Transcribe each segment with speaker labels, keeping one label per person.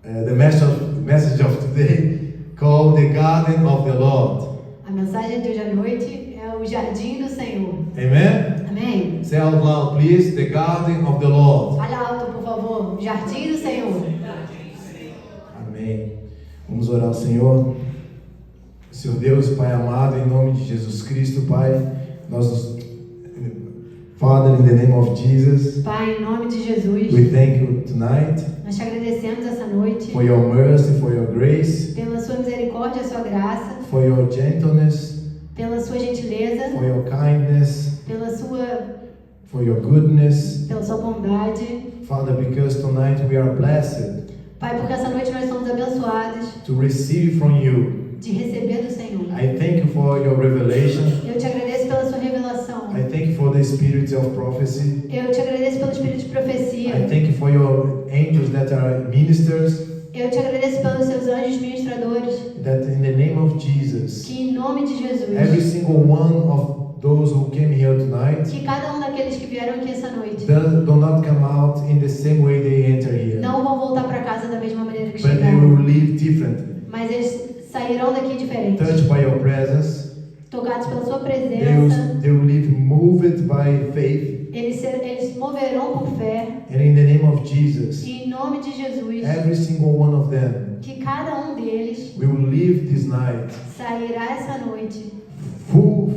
Speaker 1: The message of today called the Garden of the Lord.
Speaker 2: A mensagem de hoje à noite é o Jardim do Senhor.
Speaker 1: Amen?
Speaker 2: Amém?
Speaker 1: Say out loud, please, the Garden of the Lord.
Speaker 2: Fale alto, por favor. Jardim do Senhor.
Speaker 1: Amém. Vamos orar ao Senhor. Senhor Deus, Pai amado, em nome de Jesus Cristo, Pai, nós, Father, in the name of Jesus,
Speaker 2: Pai, em nome de Jesus,
Speaker 1: we thank you tonight
Speaker 2: nós te agradecemos essa noite
Speaker 1: for your mercy, for your grace,
Speaker 2: pela sua misericórdia, sua graça,
Speaker 1: for your gentleness,
Speaker 2: pela sua gentileza,
Speaker 1: for your kindness,
Speaker 2: pela sua
Speaker 1: goodness.
Speaker 2: bondade.
Speaker 1: Father, because tonight we are blessed
Speaker 2: Pai, porque essa noite nós somos abençoados
Speaker 1: to receive from you.
Speaker 2: de receber do Senhor.
Speaker 1: I thank you for your revelation.
Speaker 2: Eu te agradeço pela sua revelação.
Speaker 1: I thank you for the spirit of prophecy.
Speaker 2: Eu te agradeço pelo espírito de profecia.
Speaker 1: I thank you for your angels that are ministers,
Speaker 2: Eu te agradeço pelos seus anjos ministradores.
Speaker 1: that in the name of Jesus,
Speaker 2: Que em nome de
Speaker 1: every
Speaker 2: Jesus,
Speaker 1: single one of those who came here tonight
Speaker 2: que cada daqueles que vieram aqui essa noite
Speaker 1: do not come out in the same way they enter here,
Speaker 2: não vão voltar para casa da mesma maneira que
Speaker 1: but they
Speaker 2: chegaram,
Speaker 1: will leave different,
Speaker 2: mas eles sairão daqui diferentes,
Speaker 1: touched by your presence.
Speaker 2: tocados pela sua
Speaker 1: They
Speaker 2: presença.
Speaker 1: will leave moved by faith,
Speaker 2: Eles se moverão por fé.
Speaker 1: and in the name of Jesus,
Speaker 2: E em nome de Jesus,
Speaker 1: every single one of them
Speaker 2: que cada deles
Speaker 1: will leave this night
Speaker 2: sairá essa noite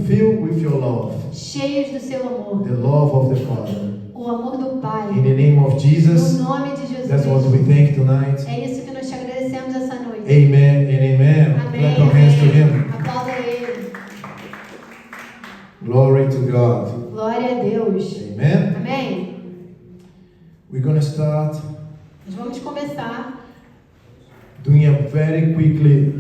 Speaker 1: filled with your love,
Speaker 2: cheios do seu amor,
Speaker 1: the love of the Father.
Speaker 2: o amor do Pai.
Speaker 1: In the name of Jesus,
Speaker 2: No nome de Jesus.
Speaker 1: that's what we thank tonight.
Speaker 2: É isso que nós te agradecemos essa noite.
Speaker 1: Amen and amen.
Speaker 2: Amém.
Speaker 1: Clap your hands to Him.
Speaker 2: Aplauda Ele.
Speaker 1: Glory to God.
Speaker 2: Glória a Deus.
Speaker 1: Amen.
Speaker 2: Amém.
Speaker 1: We're going to start
Speaker 2: Nós vamos começar
Speaker 1: doing a very quickly,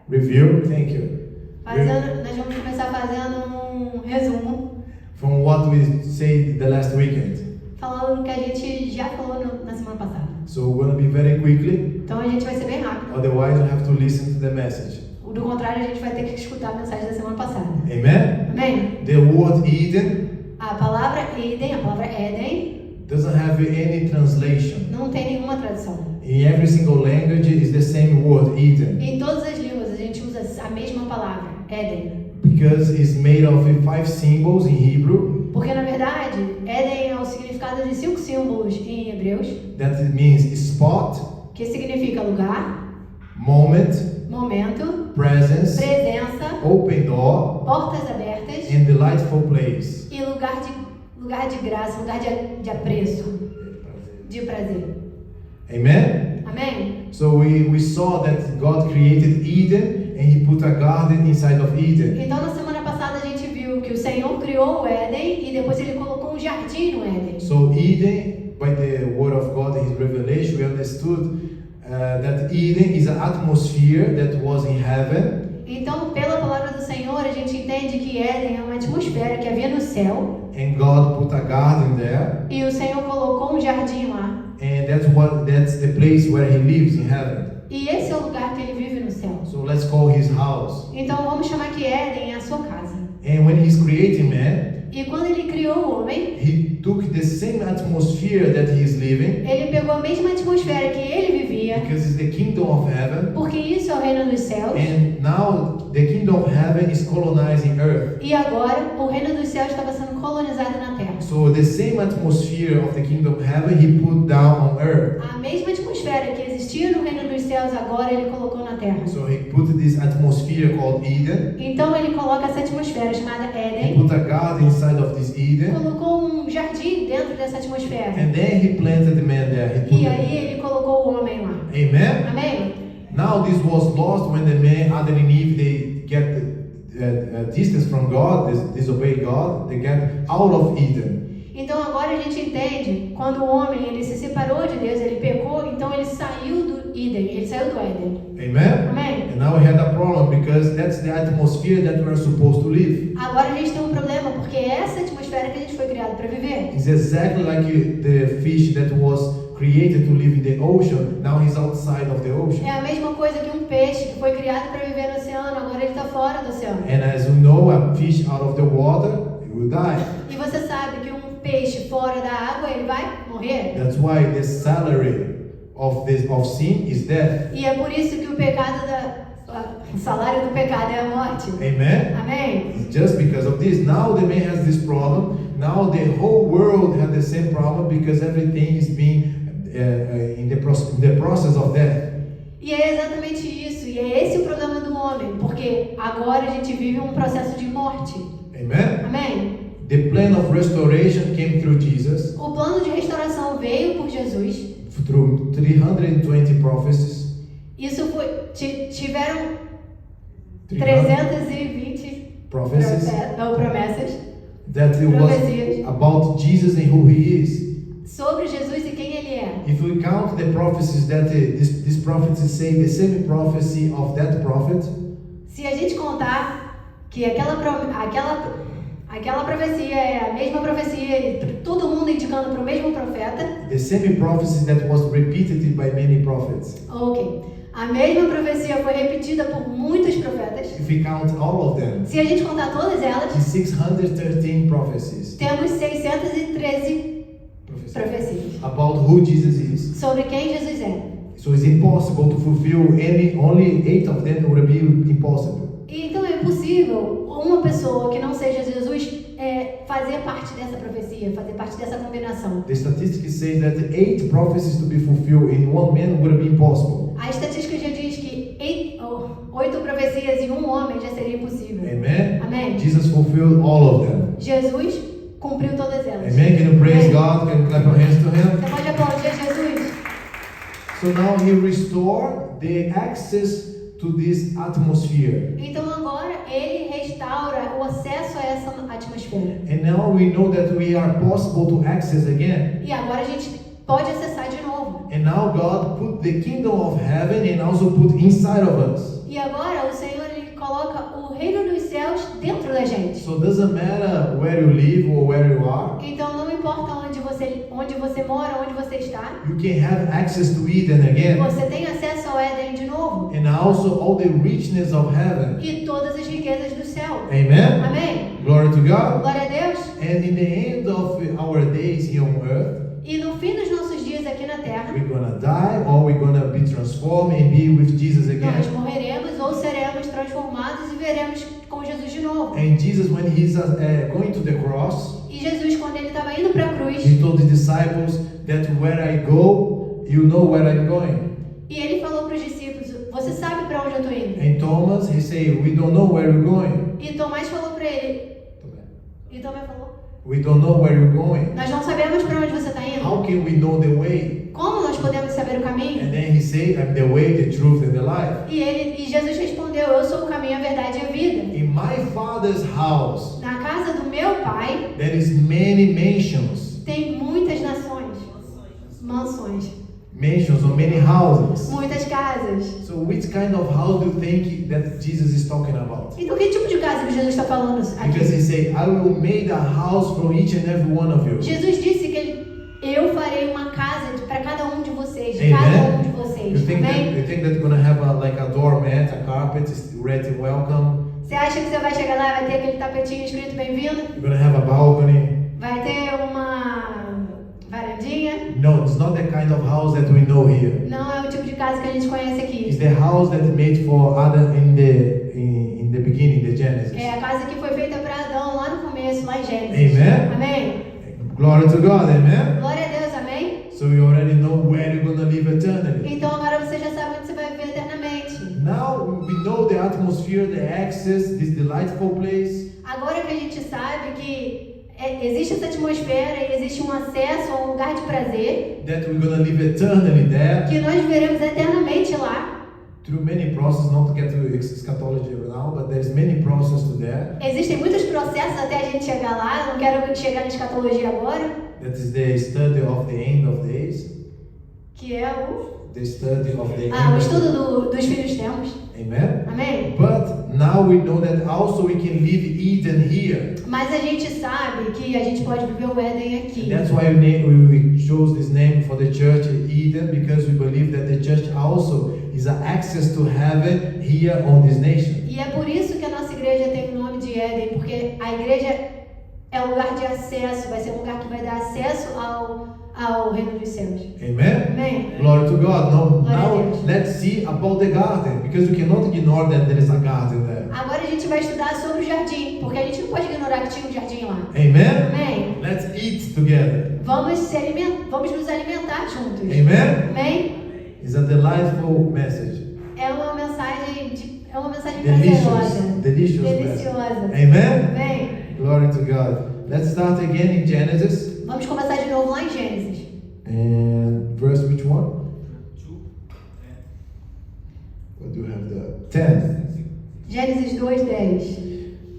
Speaker 1: review. Thank you.
Speaker 2: nós vamos começar fazendo um resumo,
Speaker 1: From what we said the last weekend.
Speaker 2: falando o que a gente já falou na semana passada.
Speaker 1: So we're going to be very quickly.
Speaker 2: Então a gente vai ser bem rápido.
Speaker 1: Otherwise, you have to listen to the message.
Speaker 2: Do contrário, a gente vai ter que escutar a mensagem da semana passada.
Speaker 1: Amen.
Speaker 2: Amém?
Speaker 1: The word Eden
Speaker 2: A palavra Éden,
Speaker 1: doesn't have any translation.
Speaker 2: não tem nenhuma tradução.
Speaker 1: In every single language is the same word, Eden,
Speaker 2: Em todas as línguas a gente usa a mesma palavra, Éden.
Speaker 1: because it's made of 5 symbols in Hebrew.
Speaker 2: Porque na verdade, Éden é o significado de 5 símbolos em Hebreus,
Speaker 1: That means spot,
Speaker 2: que significa lugar,
Speaker 1: moment,
Speaker 2: momento,
Speaker 1: presence,
Speaker 2: presença,
Speaker 1: open door,
Speaker 2: portas abertas
Speaker 1: and delightful place.
Speaker 2: e lugar de graça, lugar de apreço, de prazer.
Speaker 1: Amen?
Speaker 2: Amém?
Speaker 1: So we saw that God created Eden and He put a garden inside of Eden.
Speaker 2: Então na semana passada a gente viu que o Senhor criou o Éden e depois Ele colocou um jardim no Éden.
Speaker 1: So Eden, by the word of God and His revelation, we understood that Eden is an atmosphere that was in heaven.
Speaker 2: Então, pela palavra do Senhor, a gente entende que Éden é uma atmosfera que havia no céu
Speaker 1: And God put a garden there,
Speaker 2: e o Senhor colocou um jardim lá.
Speaker 1: and that's the place where He lives in heaven.
Speaker 2: E esse é o lugar que Ele vive no céu.
Speaker 1: So let's call His house.
Speaker 2: Então, vamos chamar que Éden é a sua casa.
Speaker 1: And when He's creating man,
Speaker 2: E quando Ele criou o homem,
Speaker 1: He took the same atmosphere that He is living,
Speaker 2: Ele pegou a mesma atmosfera que Ele vivia,
Speaker 1: because it's the kingdom of heaven.
Speaker 2: porque isso é o reino dos céus.
Speaker 1: And now the kingdom of heaven is colonizing earth.
Speaker 2: E agora, o reino dos céus estava sendo colonizado na terra.
Speaker 1: So the same atmosphere of the kingdom of heaven He put down on earth.
Speaker 2: A mesma atmosfera que existia no reino dos céus, agora Ele colocou na terra.
Speaker 1: So He put this atmosphere called Eden.
Speaker 2: Então, Ele coloca essa atmosfera chamada
Speaker 1: He
Speaker 2: Éden,
Speaker 1: put a garden inside of this Eden.
Speaker 2: colocou um jardim dentro dessa atmosfera.
Speaker 1: And then He planted the man there. He put
Speaker 2: E aí Ele colocou o homem lá.
Speaker 1: Amen?
Speaker 2: Amém?
Speaker 1: Now this was lost when the man, Adam and Eve, they get distance from God, they disobey God, they get out of Eden.
Speaker 2: Então agora a gente entende, quando o homem ele se separou de Deus, ele pecou, então ele saiu do Éden, ele saiu do Éden.
Speaker 1: Amen?
Speaker 2: Amém?
Speaker 1: And now we had a problem because that's the atmosphere that we are supposed to live.
Speaker 2: Agora a gente tem um problema, porque é essa atmosfera que a gente foi criado para viver.
Speaker 1: It's exactly like the fish that was created to live in the ocean, now he's outside of the ocean.
Speaker 2: É a mesma coisa que um peixe que foi criado para viver no oceano, agora ele está fora do oceano.
Speaker 1: And as you know, a fish out of the water, it will die.
Speaker 2: E você sabe que um peixe fora da água, ele vai morrer.
Speaker 1: That's why the salary of sin is death.
Speaker 2: E é por isso que o salário do pecado é a morte.
Speaker 1: Amen?
Speaker 2: Amém?
Speaker 1: Just because of this, now the man has this problem. Now the whole world has the same problem because everything is being in the process of death.
Speaker 2: E é exatamente isso. E é esse o problema do homem, porque agora a gente vive um processo de morte.
Speaker 1: Amen?
Speaker 2: Amém?
Speaker 1: The plan of restoration came through Jesus,
Speaker 2: O plano de restauração veio por Jesus.
Speaker 1: through 320 prophecies.
Speaker 2: Isso foi tiveram
Speaker 1: 300
Speaker 2: 320
Speaker 1: prophecies.
Speaker 2: promessas
Speaker 1: That it was
Speaker 2: Profecias.
Speaker 1: about Jesus and who He is.
Speaker 2: sobre Jesus e quem ele é.
Speaker 1: If we count the prophecies that these prophecies say, the same prophecy of that prophet,
Speaker 2: Se a gente contar que aquela profecia é a mesma profecia, e todo mundo indicando para o mesmo profeta,
Speaker 1: the same prophecy that was repeated by many prophets.
Speaker 2: ok. A mesma profecia foi repetida por muitos profetas.
Speaker 1: If we count all of them,
Speaker 2: Se a gente contar todas elas,
Speaker 1: it's 613 prophecies
Speaker 2: temos 613 profecias
Speaker 1: about who Jesus is.
Speaker 2: sobre quem Jesus é.
Speaker 1: So it's impossible to fulfill only 8 of them would be impossible.
Speaker 2: E então é impossível uma pessoa que não seja Jesus fazer parte dessa profecia, fazer parte dessa combinação.
Speaker 1: The statistics say that 8 prophecies to be fulfilled in one man would be impossible.
Speaker 2: A estatística já diz que 8 profecias em um homem já seria impossível.
Speaker 1: Amen?
Speaker 2: Amém?
Speaker 1: Jesus fulfilled all of them.
Speaker 2: Jesus cumpriu todas elas.
Speaker 1: Amen? Can you praise
Speaker 2: Amém.
Speaker 1: God? Can you clap your hands to Him?
Speaker 2: Você pode aplaudir Jesus.
Speaker 1: So now He restored the access to this atmosphere.
Speaker 2: Então agora ele restaura o acesso a essa atmosfera.
Speaker 1: And now we know that we are possible to access again.
Speaker 2: E agora a gente pode acessar de novo.
Speaker 1: And now God put the kingdom of heaven and also put inside of us.
Speaker 2: E agora o Senhor ele coloca o reino dos céus dentro da gente.
Speaker 1: So it doesn't matter where you live or where you are.
Speaker 2: Então não importa onde você mora, onde você está.
Speaker 1: You can have access to Eden again.
Speaker 2: Você tem acesso ao Éden de novo.
Speaker 1: And also all the richness of heaven.
Speaker 2: E todas as riquezas do céu.
Speaker 1: Amen?
Speaker 2: Amém?
Speaker 1: Glory to God.
Speaker 2: Glória a Deus.
Speaker 1: And in the end of our days here on earth,
Speaker 2: E no fim dos nossos dias aqui na Terra,
Speaker 1: we're gonna die or we're gonna be transformed and be with Jesus
Speaker 2: nós
Speaker 1: again.
Speaker 2: morreremos ou seremos transformados e veremos com Jesus de novo.
Speaker 1: And Jesus, when He's going to the cross,
Speaker 2: E Jesus, quando ele estava indo para a cruz,
Speaker 1: He told the disciples that where I go, you know where I'm going.
Speaker 2: e ele falou para os discípulos: você sabe para onde eu estou indo?
Speaker 1: And Thomas, he said, we don't know where we're going.
Speaker 2: E Tomás falou para ele, e Tomé falou:
Speaker 1: We don't know where you're going.
Speaker 2: nós não sabemos para onde você está indo.
Speaker 1: How can we know the way?
Speaker 2: Como nós podemos saber o caminho?
Speaker 1: And then he said, I'm the way, the truth, and the life.
Speaker 2: E Jesus respondeu: eu sou o caminho, a verdade e a vida.
Speaker 1: In my Father's house,
Speaker 2: Na casa do meu pai
Speaker 1: there is many mansions.
Speaker 2: tem muitas nações, mansões,
Speaker 1: Mansions or many houses.
Speaker 2: muitas casas.
Speaker 1: So which kind of house do you think that Jesus is talking about?
Speaker 2: Então que tipo de casa que Jesus está falando
Speaker 1: Because
Speaker 2: aqui?
Speaker 1: he said, I will make a house from each and every one of you.
Speaker 2: Jesus disse que eu farei uma casa para cada um de vocês, de
Speaker 1: Amen.
Speaker 2: cada um de
Speaker 1: You
Speaker 2: vocês.
Speaker 1: think
Speaker 2: Amém?
Speaker 1: that you're gonna have like a doormat, a carpet, is ready to welcome.
Speaker 2: Você acha que você vai chegar lá e vai ter aquele tapetinho escrito bem-vindo?
Speaker 1: You're gonna have a balcony.
Speaker 2: Vai ter uma varandinha?
Speaker 1: No, it's not the kind of house that we know here.
Speaker 2: Não é o tipo de casa que a gente conhece
Speaker 1: It's
Speaker 2: aqui.
Speaker 1: the house that made for Adam in the beginning, the Genesis.
Speaker 2: É a casa que foi feita para Adão lá no começo, lá em Gênesis.
Speaker 1: Amen.
Speaker 2: Amém?
Speaker 1: Glory to God, amen.
Speaker 2: Glória a Deus, amém?
Speaker 1: So you already know where you're gonna live eternally.
Speaker 2: Então agora você já sabe onde você vai viver eternamente.
Speaker 1: Now we know the atmosphere, the access, this delightful place.
Speaker 2: Agora que a gente sabe que existe essa atmosfera e existe um acesso a um lugar de prazer,
Speaker 1: That we're gonna live eternally there.
Speaker 2: que nós viveremos eternamente lá.
Speaker 1: Through many processes, not to get to eschatology now, but there's many processes to there.
Speaker 2: Existem muitos processos até a gente chegar lá. Eu não quero chegar na escatologia agora,
Speaker 1: That is the study of the end of days.
Speaker 2: que é
Speaker 1: The study of the
Speaker 2: o
Speaker 1: end of
Speaker 2: estudo dos filhos tempos.
Speaker 1: Amen.
Speaker 2: Amém?
Speaker 1: But now we know that also we can live Eden here.
Speaker 2: Mas a gente sabe que a gente pode viver o Éden aqui.
Speaker 1: That's why we chose this name for the church Eden, because we believe that the church also is an access to heaven here on this nation.
Speaker 2: E é por isso que a nossa igreja tem o nome de Éden, porque a igreja é um lugar de acesso, vai ser um lugar que vai dar acesso ao reino dos céus.
Speaker 1: Amen?
Speaker 2: Amém?
Speaker 1: Glory to God. Now,
Speaker 2: Glória a
Speaker 1: now
Speaker 2: Deus.
Speaker 1: let's see about the garden, because you cannot ignore that there is a garden there.
Speaker 2: Agora a gente vai estudar sobre o jardim, porque a gente não pode ignorar que tinha um jardim lá.
Speaker 1: Amen?
Speaker 2: Amém?
Speaker 1: Let's eat together.
Speaker 2: Vamos nos alimentar juntos.
Speaker 1: Amen?
Speaker 2: Amém?
Speaker 1: It's a delightful message.
Speaker 2: É uma mensagem
Speaker 1: Delicious.
Speaker 2: prazerosa.
Speaker 1: Delicious
Speaker 2: Deliciosa.
Speaker 1: message. Amen?
Speaker 2: Amém?
Speaker 1: Glory to God. Let's start again in Genesis.
Speaker 2: Vamos começar de novo lá em Gênesis.
Speaker 1: And verse which one? What do you have there? 10.
Speaker 2: Gênesis 2:10.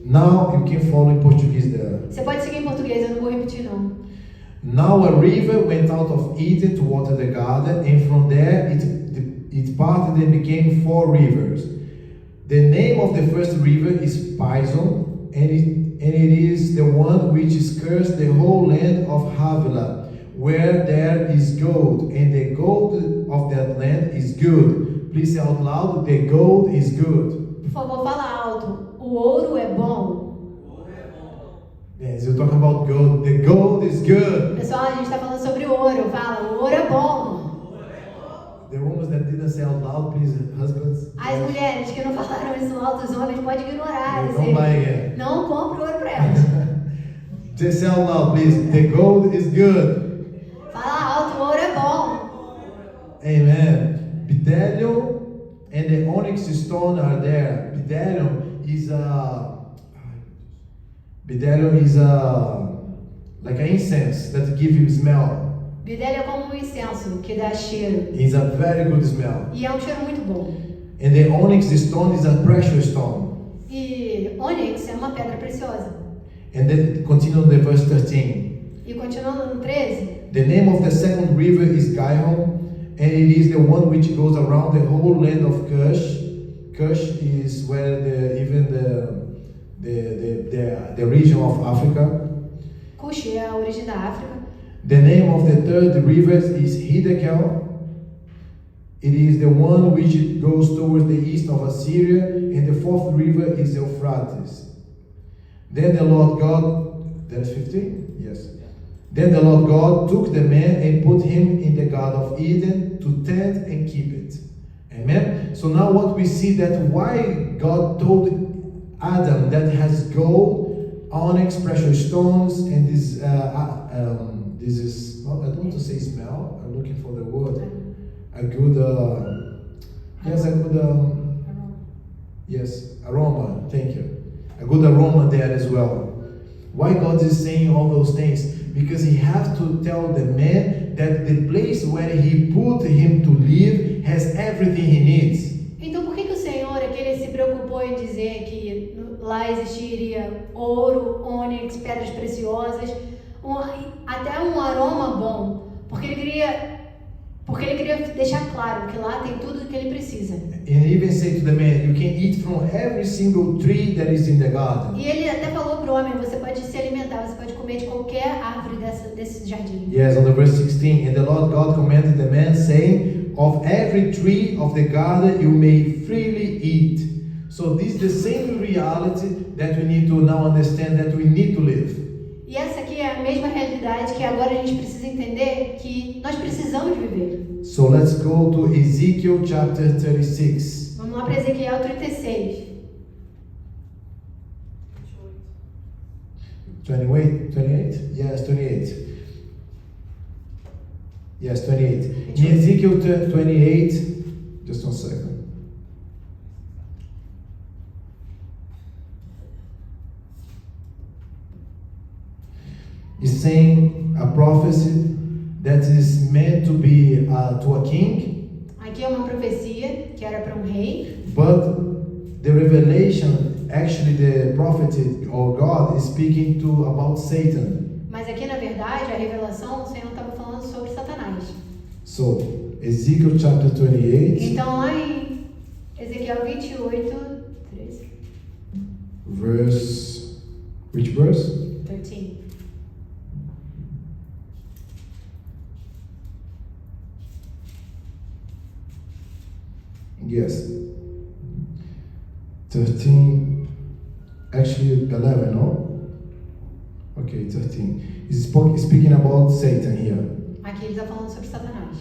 Speaker 1: Now you can follow in Portuguese there.
Speaker 2: Você pode seguir em português, eu não vou repetir não.
Speaker 1: Now a river went out of Eden to water the garden, and from there it parted and became 4 rivers. The name of the first river is Pison, and it is the one which scours the whole land of Havilah, where there is gold, and the gold of that land is good. Please say out loud, the gold is good.
Speaker 2: Por favor, fala alto. O ouro é bom.
Speaker 1: Yes, you're talking about gold. The gold is good.
Speaker 2: Pessoal, a gente está falando sobre ouro. Fala, o ouro é bom.
Speaker 1: The women that didn't say out loud, please, husbands.
Speaker 2: As mulheres que não falaram isso alto, os homens podem ignorar.
Speaker 1: Don't
Speaker 2: Dizer,
Speaker 1: buy again.
Speaker 2: não compre ouro para elas.
Speaker 1: Just say out loud, please. The gold is good.
Speaker 2: Fala alto, o ouro é bom.
Speaker 1: Amen. Bdellium and the onyx stone are there. Bdellium is like an incense that gives you smell.
Speaker 2: Bidélio é como um incenso que dá cheiro.
Speaker 1: It's a very good smell.
Speaker 2: E é um cheiro muito bom.
Speaker 1: And the onyx stone is a precious stone.
Speaker 2: E ônix é uma pedra preciosa.
Speaker 1: And then continue the verse 13.
Speaker 2: E continuando no 13,
Speaker 1: The name of the second river is Gihon, and it is the one which goes around the whole land of Cush. Cush is where the region of Africa.
Speaker 2: Cush é a origem da África.
Speaker 1: The name of the third river is Hiddekel. It is the one which goes towards the east of Assyria, and the fourth river is Euphrates. Then the Lord God, that's 15? Yes. Then the Lord God took the man and put him in the Garden of Eden to tend and keep it. Amen? So now what we see that why God told Adam that has gold, onyx, precious stones, and this is, I don't want to say smell, I'm looking for the word. A good, aroma, thank you. A good aroma there as well. Why God is saying all those things? Because He has to tell the man that the place where He put him to live has everything he needs.
Speaker 2: Então por que o Senhor é que Ele se preocupou em dizer que lá existiria ouro, ônix, pedras preciosas, até um aroma bom? Porque ele queria deixar claro que lá tem tudo o que ele precisa.
Speaker 1: And even say to the man, you can eat from every single tree that is in the garden.
Speaker 2: E ele até falou para o homem, você pode se alimentar, você pode comer de qualquer árvore desse jardim.
Speaker 1: Yes, on the verse 16, and the Lord God commanded the man, saying, of every tree of the garden you may freely eat. So this is the same reality that we need to now understand that we need to live.
Speaker 2: E essa aqui é a mesma realidade que agora a gente precisa entender que nós precisamos viver.
Speaker 1: So let's go to Ezekiel chapter 36.
Speaker 2: Vamos lá para Ezequiel 36.
Speaker 1: 28? Yes, 28. Yes, 28. In Ezekiel 28, just 1 second. It's saying a prophecy that is meant to be to a king.
Speaker 2: Aqui é uma profecia que era para um rei.
Speaker 1: But the revelation, actually the prophet or God is speaking about Satan.
Speaker 2: Mas aqui na verdade a revelação, o Senhor estava falando sobre Satanás.
Speaker 1: So, Ezekiel chapter 28.
Speaker 2: Então lá em Ezequiel 28, 13.
Speaker 1: Which verse?
Speaker 2: 13.
Speaker 1: Yes. 13, actually 11, no? Ok. Okay, 13. He's speaking about Satan here.
Speaker 2: Aqui ele está falando sobre Satanás.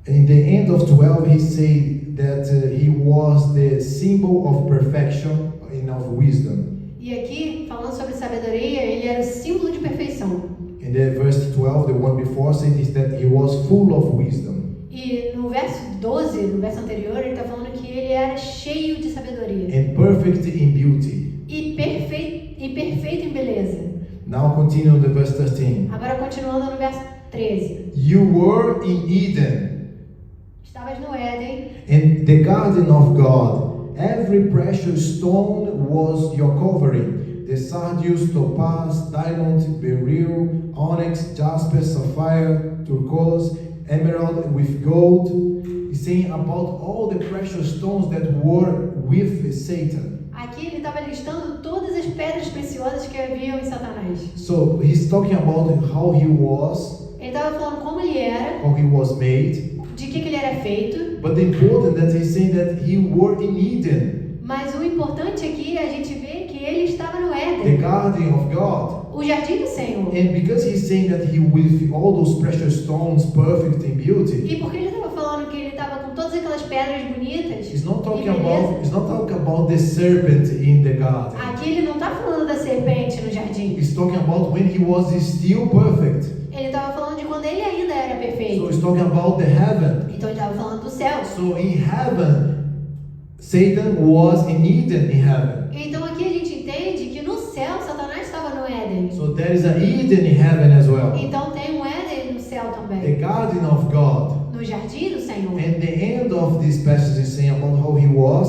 Speaker 1: In the end of 12, he said that he was the symbol of perfection and of wisdom.
Speaker 2: E aqui, falando sobre sabedoria, ele era o símbolo de perfeição.
Speaker 1: In the verse 12, the one before said is that he was full of wisdom.
Speaker 2: E no verso 12, no verso anterior, ele está falando que ele era cheio de sabedoria.
Speaker 1: And perfect in beauty.
Speaker 2: E perfeito em beleza.
Speaker 1: Now continue on the verse 13.
Speaker 2: Agora continuando no verso 13.
Speaker 1: You were in Eden,
Speaker 2: Estavas no Éden,
Speaker 1: in the garden of God. Every precious stone was your covering. The sardius, topaz, diamond, beryl, onyx, jasper, sapphire, turquoise, emerald with gold. He's saying about all the precious stones that were with Satan.
Speaker 2: aqui ele estava listando todas as pedras preciosas que haviam em Satanás.
Speaker 1: So he's talking about how he was,
Speaker 2: Ele estava falando como ele era,
Speaker 1: how he was made.
Speaker 2: de que ele era feito,
Speaker 1: But the important that he's saying that he were in Eden,
Speaker 2: mas o importante aqui é a gente ver que ele estava no
Speaker 1: the
Speaker 2: Éden,
Speaker 1: garden of God.
Speaker 2: o jardim do Senhor.
Speaker 1: And because he's saying that he with all those precious stones, perfect in beauty,
Speaker 2: E porque ele estava falando que ele estava com todas aquelas pedras bonitas,
Speaker 1: he's not talking
Speaker 2: e beleza,
Speaker 1: about the serpent in the garden.
Speaker 2: aqui ele não está falando da serpente no jardim.
Speaker 1: He's talking about when he was still perfect.
Speaker 2: Ele estava falando de quando ele ainda era
Speaker 1: So
Speaker 2: perfeito.
Speaker 1: he's talking about the heaven.
Speaker 2: Então ele estava falando do céu.
Speaker 1: So in heaven, Satan was in Eden in heaven.
Speaker 2: Então aqui a gente entende que no céu Satanás estava no Éden.
Speaker 1: So there is an Eden in heaven as well.
Speaker 2: Então tem um Éden no céu
Speaker 1: The
Speaker 2: também.
Speaker 1: garden of God.
Speaker 2: No jardim do Senhor.
Speaker 1: And the end of this passage is saying about how he was,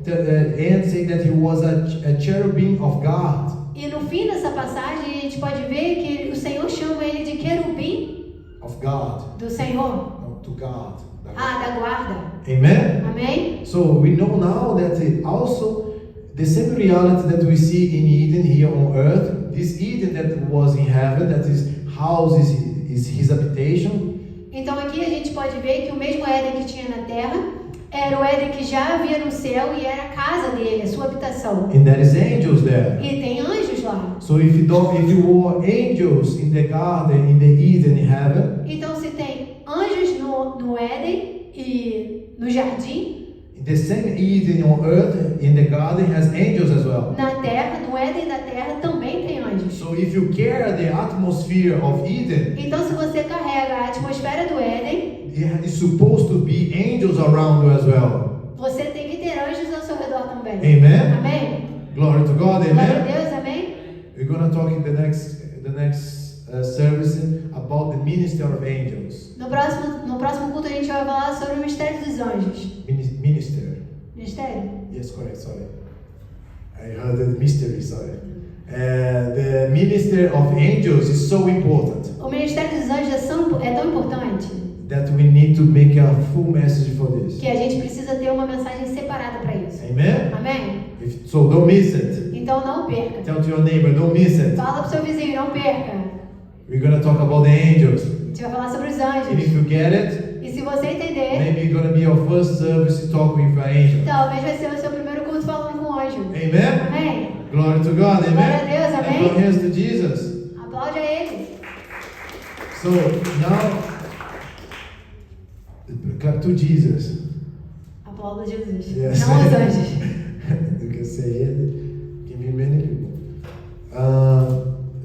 Speaker 1: and saying that he was a cherubim of God.
Speaker 2: E no fim dessa passagem a gente pode ver que o Senhor chama ele de querubim
Speaker 1: Of God.
Speaker 2: do Senhor.
Speaker 1: No, to God.
Speaker 2: Da guarda.
Speaker 1: Amen?
Speaker 2: Amém?
Speaker 1: So we know now that also the same reality that we see in Eden here on earth, this Eden that was in heaven, that his house is his habitation.
Speaker 2: Então aqui a gente pode ver que o mesmo Éden que tinha na terra era o Éden que já havia no céu e era a casa dele, a sua habitação.
Speaker 1: And there is angels there.
Speaker 2: E tem anjos lá.
Speaker 1: So if you were angels in the garden, in the Eden in heaven,
Speaker 2: Então se tem anjos no Éden e no jardim,
Speaker 1: the same Eden on earth in the garden has angels as well.
Speaker 2: na terra, no Éden da terra também tem anjos.
Speaker 1: So if you carry the atmosphere of Eden,
Speaker 2: Então se você carrega a atmosfera do Éden,
Speaker 1: it's supposed to be angels around you as well.
Speaker 2: você tem que ter anjos ao seu redor também.
Speaker 1: Amen?
Speaker 2: Amém?
Speaker 1: Glory to God,
Speaker 2: Glória a
Speaker 1: amen?
Speaker 2: Deus, amém?
Speaker 1: We're going to talk in the next service about the ministry of angels.
Speaker 2: No próximo culto a gente vai falar sobre o mistério dos anjos.
Speaker 1: Minister.
Speaker 2: Mistério?
Speaker 1: Yes, correct, sorry. I heard the mystery, sorry. The ministry of angels is so important
Speaker 2: O ministério dos anjos é tão importante
Speaker 1: that we need to make a full message for this.
Speaker 2: que a gente precisa ter uma mensagem separada para isso.
Speaker 1: Amen?
Speaker 2: Amém?
Speaker 1: So don't miss it.
Speaker 2: Então não perca.
Speaker 1: Tell to your neighbor, don't miss it.
Speaker 2: Fala pro seu vizinho, não perca.
Speaker 1: We're going to talk about the angels.
Speaker 2: A gente vai falar sobre os
Speaker 1: And if
Speaker 2: anjos.
Speaker 1: you get it,
Speaker 2: E se você entender,
Speaker 1: maybe it's going to be your first service to talk with an angel.
Speaker 2: talvez vai ser o seu primeiro culto falando com um anjo.
Speaker 1: Amen?
Speaker 2: Amém?
Speaker 1: Glory to God, amen?
Speaker 2: Glória a Deus, amém?
Speaker 1: And hands to Jesus.
Speaker 2: Aplaude a ele.
Speaker 1: So now, clap to Jesus.
Speaker 2: Aplauda Jesus.
Speaker 1: Yes.
Speaker 2: Não os anjos.
Speaker 1: You can say it. Can be many people.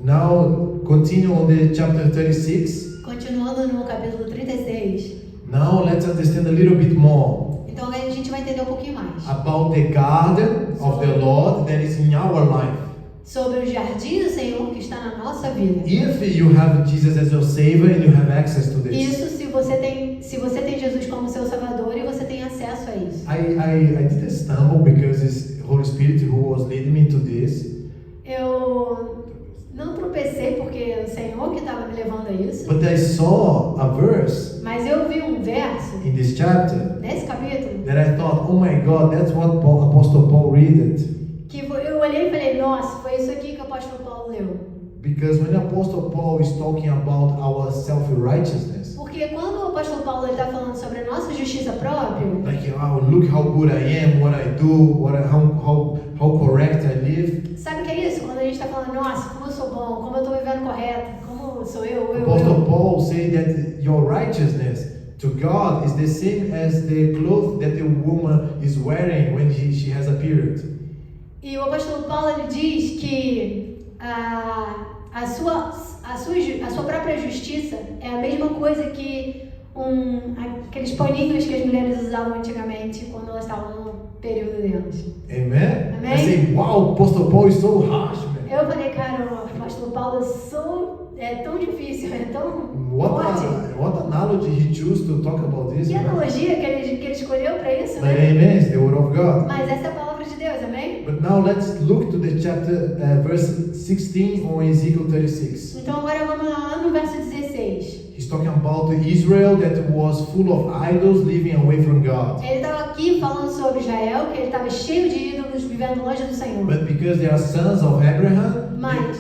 Speaker 1: Now, continue on the chapter 36.
Speaker 2: Continuando no capítulo 36.
Speaker 1: Now, let's understand a little bit more
Speaker 2: Então a gente vai entender um pouquinho mais
Speaker 1: about the garden of the Lord that is in our life.
Speaker 2: sobre o jardim do Senhor que está na nossa vida.
Speaker 1: If you have Jesus as your Savior and you have access to this,
Speaker 2: Isso se você tem Jesus como seu Salvador e você tem acesso a isso.
Speaker 1: I didn't stumble because it's Holy Spirit who was leading me to this.
Speaker 2: Eu não tropecei porque o Senhor que estava me levando a isso,
Speaker 1: But I saw a verse
Speaker 2: mas eu vi um verso
Speaker 1: in this chapter
Speaker 2: nesse capítulo
Speaker 1: that I thought, oh my God, that's what Apostle Paul read it.
Speaker 2: que eu olhei e falei, nossa, foi isso aqui que o apóstolo Paulo leu.
Speaker 1: Because when Apostle Paul is talking about our self-righteousness,
Speaker 2: Porque quando o apóstolo Paulo está falando sobre a nossa justiça própria,
Speaker 1: like, oh, look how good I am, what I do, how how correct I live.
Speaker 2: Sabe o que é isso? Quando a gente está falando, nossa, como eu sou bom, como eu estou vivendo correto, como sou eu.
Speaker 1: Apostle Paul said that your righteousness to God is the same as the clothes that the woman is wearing when she has a period.
Speaker 2: E o apóstolo Paulo ele diz que a sua própria justiça é a mesma coisa que aqueles paninhos que as mulheres usavam antigamente quando elas estavam no período delas.
Speaker 1: Amen?
Speaker 2: Amém?
Speaker 1: I say, wow, Apostle Paul is so harsh, man.
Speaker 2: Eu falei, cara, o apóstolo Paulo é tão difícil, é tão forte.
Speaker 1: What analogy he chose to talk about this?
Speaker 2: Que analogia que ele escolheu para isso,
Speaker 1: But
Speaker 2: né?
Speaker 1: amen, it's the word of God.
Speaker 2: Mas essa é a palavra de Deus, amém?
Speaker 1: But now let's look to the chapter, verse 16 on Ezekiel 36.
Speaker 2: Então agora vamos lá no verso 16.
Speaker 1: He's talking about Israel that was full of idols living away from God.
Speaker 2: Ele estava aqui falando sobre Israel, que ele estava cheio de ídolos, vivendo longe do Senhor.
Speaker 1: But because they are sons of Abraham,
Speaker 2: Mas,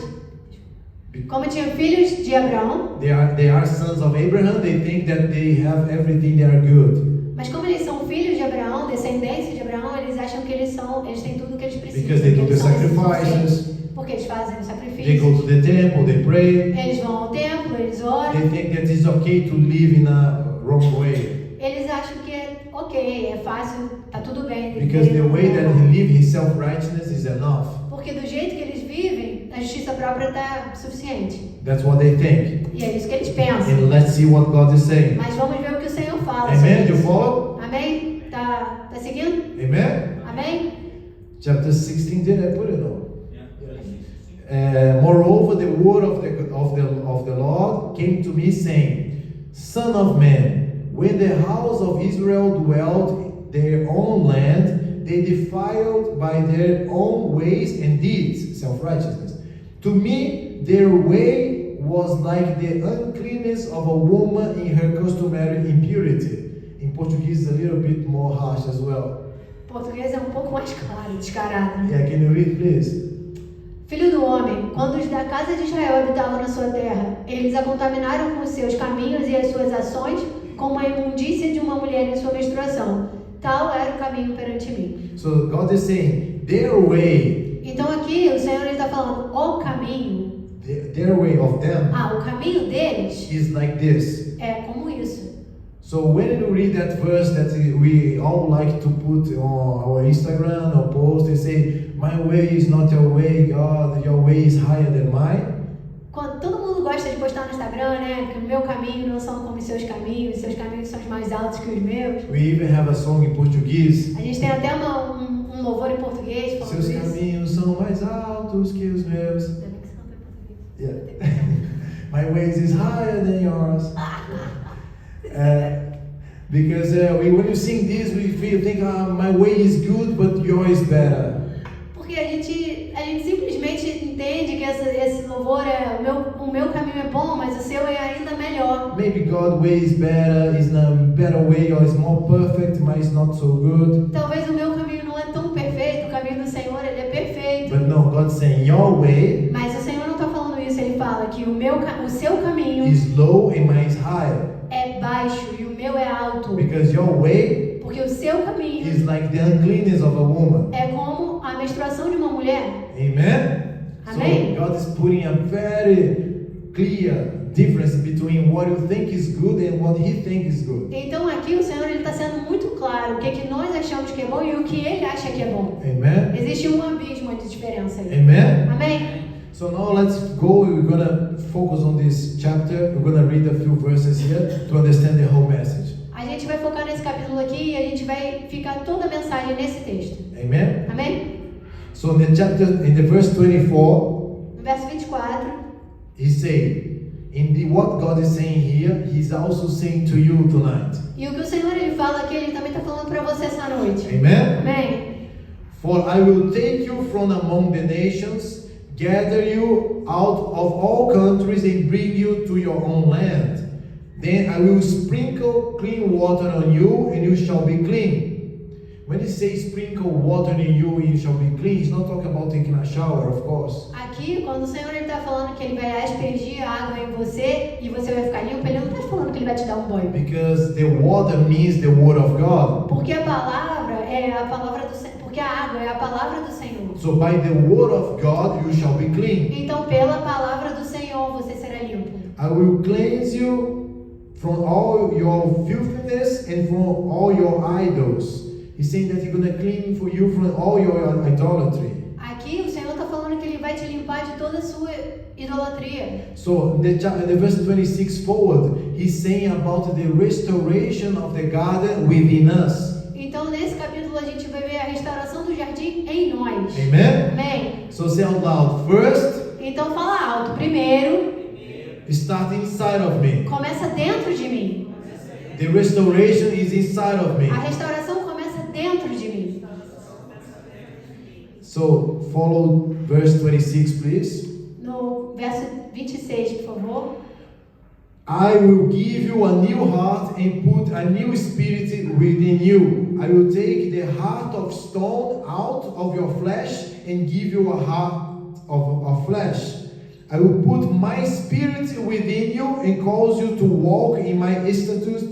Speaker 2: como tinham filhos de Abraão,
Speaker 1: they are sons of Abraham, they think that they have everything, they are good.
Speaker 2: mas como eles são filhos de Abraão, descendência de Abraão, eles acham que eles têm tudo o que eles precisam.
Speaker 1: Because they do
Speaker 2: que
Speaker 1: the
Speaker 2: eles são
Speaker 1: sacrifices,
Speaker 2: porque eles fazem o
Speaker 1: they
Speaker 2: sacrifício,
Speaker 1: go to the temple, they pray,
Speaker 2: eles vão ao templo, eles oram,
Speaker 1: they think that it's okay to live in a wrong way.
Speaker 2: eles acham que é ok, é fácil, tá tudo bem.
Speaker 1: Because the way that he lives, his self-righteousness is enough.
Speaker 2: Porque do jeito que eles vivem, a justiça própria está suficiente.
Speaker 1: That's what they think.
Speaker 2: E é isso que eles pensam.
Speaker 1: And let's see what God is saying.
Speaker 2: Mas vamos ver o que o Senhor fala.
Speaker 1: Amen?
Speaker 2: sobre
Speaker 1: You
Speaker 2: isso.
Speaker 1: follow?
Speaker 2: Amém? Tá seguindo?
Speaker 1: Amen?
Speaker 2: Amém?
Speaker 1: Chapter 16, did I put it on? Moreover, the word of the Lord came to me, saying, Son of man, when the house of Israel dwelt their own land, they defiled by their own ways and deeds, self-righteousness. To me, their way was like the uncleanness of a woman in her customary impurity. In Portuguese, it's a little bit more harsh as well.
Speaker 2: Português é um pouco mais claro, descarado.
Speaker 1: Yeah, can you read, please?
Speaker 2: Filho do homem, quando os da casa de Israel habitavam na sua terra, eles a contaminaram com os seus caminhos e as suas ações, como a imundícia de uma mulher em sua menstruação. Tal era o caminho perante mim.
Speaker 1: So God is saying, their way,
Speaker 2: Então aqui o Senhor está falando, o caminho,
Speaker 1: their way of them
Speaker 2: o caminho deles
Speaker 1: is like this.
Speaker 2: é como isso.
Speaker 1: So when you read that verse that we all like to put on our Instagram or post and say, my way is not your way, God, your way is higher than mine.
Speaker 2: Quando todo mundo gosta de postar no Instagram, né, que o meu caminho não são como os seus caminhos são os mais altos que os meus.
Speaker 1: We even have a song in Portuguese.
Speaker 2: A gente tem até um louvor em português falando
Speaker 1: Seus
Speaker 2: isso.
Speaker 1: caminhos são mais altos que os meus.
Speaker 2: Ainda bem que você não tem português.
Speaker 1: Yeah. My ways is higher than yours. Because when you sing this, we think my way is good, but yours is better.
Speaker 2: Porque a gente simplesmente entende que esse louvor é o meu caminho é bom, mas o seu é ainda melhor.
Speaker 1: Maybe God's way is better, is a better way, or is more perfect, but it's not so good.
Speaker 2: Talvez o meu caminho não é tão perfeito, o caminho do Senhor ele é perfeito.
Speaker 1: But no, God's saying your way
Speaker 2: Mas o Senhor não está falando isso, ele fala que o seu caminho
Speaker 1: is low and mine is high.
Speaker 2: é baixo e o meu é alto.
Speaker 1: Because your way
Speaker 2: Porque o seu caminho
Speaker 1: is like the uncleanness of a woman.
Speaker 2: é como a menstruação de uma mulher.
Speaker 1: Amen?
Speaker 2: Amém.
Speaker 1: So God is putting a very clear difference between what you think is good and what He thinks is good.
Speaker 2: Então aqui o Senhor está sendo muito claro o que nós achamos que é bom e o que Ele acha que é bom.
Speaker 1: Amen?
Speaker 2: Existe um abismo de diferença aí.
Speaker 1: Amen?
Speaker 2: Amém?
Speaker 1: So now let's go. We're going to focus on this chapter. We're going to read a few verses here to understand the whole message.
Speaker 2: A gente vai focar nesse capítulo aqui e a gente vai ficar toda a mensagem nesse texto.
Speaker 1: Amen?
Speaker 2: Amém?
Speaker 1: So in the verse 24,
Speaker 2: No verso 24,
Speaker 1: He said, what God is saying here, He's also saying to you tonight.
Speaker 2: e o que o Senhor ele fala aqui, Ele também está falando para você essa noite.
Speaker 1: Amen?
Speaker 2: Amém?
Speaker 1: For I will take you from among the nations, gather you out of all countries and bring you to your own land. Then I will sprinkle clean water on you and you shall be clean. When he says sprinkle water in you and you shall be clean, he's not talking about taking a shower, of course.
Speaker 2: Aqui, quando o Senhor está falando que Ele vai aspergir a água em você e você vai ficar limpo, Ele não está falando que Ele vai te dar um banho.
Speaker 1: Because the water means the word of God.
Speaker 2: Porque a palavra é a palavra do Senhor. Porque a água é a palavra do Senhor.
Speaker 1: So by the word of God you shall be clean.
Speaker 2: Então, pela palavra do Senhor, você será limpo.
Speaker 1: I will cleanse you from all your filthiness and from all your idols. He's saying that he's going to clean for you from all your idolatry.
Speaker 2: Aqui o Senhor está falando que Ele vai te limpar de toda a sua idolatria.
Speaker 1: So in the verse 26 forward, he's saying about the restoration of the garden within us.
Speaker 2: Então, nesse capítulo, a gente vai ver a restauração do jardim em nós.
Speaker 1: Amen?
Speaker 2: Amém?
Speaker 1: So say out loud. First,
Speaker 2: Então, fala alto. Primeiro,
Speaker 1: start inside of me.
Speaker 2: começa dentro de mim.
Speaker 1: The restoration is inside of me.
Speaker 2: A restauração começa dentro de mim.
Speaker 1: So follow verse 26, please.
Speaker 2: No verso 26, por favor.
Speaker 1: I will give you a new heart and put a new spirit within you. I will take the heart of stone out of your flesh and give you a heart of flesh. I will put my spirit within you and cause you to walk in my statutes,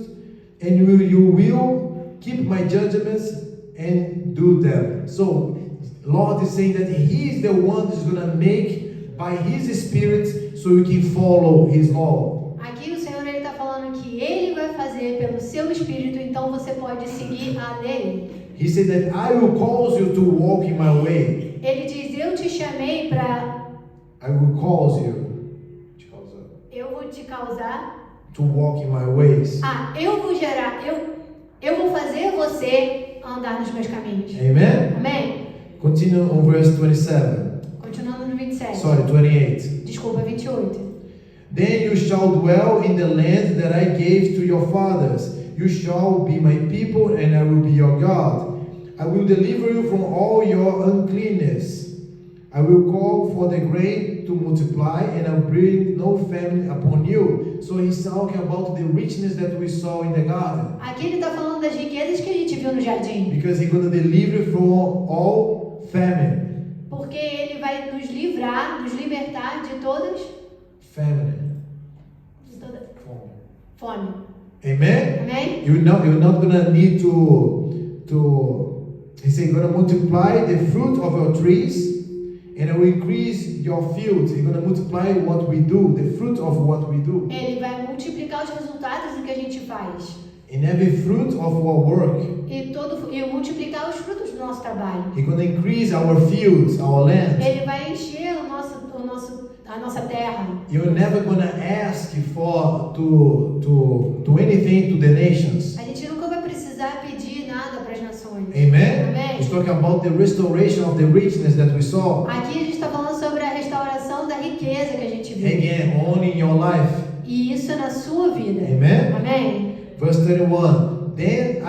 Speaker 1: and you will keep my judgments and do them. So, Lord is saying that He is the one who's going to make by His Spirit so you can follow His law.
Speaker 2: Aqui o Senhor está falando que Ele vai fazer pelo seu Espírito, então você pode seguir a lei.
Speaker 1: He said that I will cause you to walk in my way.
Speaker 2: Ele diz, eu te chamei para...
Speaker 1: I will cause you
Speaker 2: Eu vou te causar...
Speaker 1: to walk in my ways.
Speaker 2: Eu vou gerar... Eu vou fazer você andar nos meus caminhos.
Speaker 1: Amen?
Speaker 2: Amém?
Speaker 1: Continue on verse 27.
Speaker 2: Continuando no 27.
Speaker 1: Sorry, 28.
Speaker 2: Desculpa, 28.
Speaker 1: Then you shall dwell in the land that I gave to your fathers. You shall be my people, and I will be your God. I will deliver you from all your uncleanness. I will call for the grain to multiply, and I will bring no famine upon you. So he's talking about the richness that we saw in the garden.
Speaker 2: Aqui ele está falando das riquezas que a gente viu no jardim.
Speaker 1: Because he's going to deliver you from all famine.
Speaker 2: Porque ele vai nos livrar, nos libertar de todas...
Speaker 1: Famine.
Speaker 2: De toda fome.
Speaker 1: Amen?
Speaker 2: Amém?
Speaker 1: You're not going to need he said, you're going to multiply the fruit of your trees, and I will increase your fields. You're going to multiply what we do, the fruit of what we do.
Speaker 2: Ele vai multiplicar os resultados do que a gente faz.
Speaker 1: In every fruit of our work.
Speaker 2: E multiplicar os frutos do nosso trabalho.
Speaker 1: He's going to increase our fields, our land.
Speaker 2: Ele vai encher a nossa terra.
Speaker 1: You're never going to ask for to anything to the nations.
Speaker 2: A gente nunca vai precisar pedir nada para as nações.
Speaker 1: Amen?
Speaker 2: Amém?
Speaker 1: He's talking about the restoration of the richness that we saw.
Speaker 2: Aqui a gente está falando sobre a restauração da riqueza que a gente viu.
Speaker 1: Again, only in your life.
Speaker 2: E isso é na sua vida.
Speaker 1: Amen?
Speaker 2: Amém?
Speaker 1: Verse 31. Then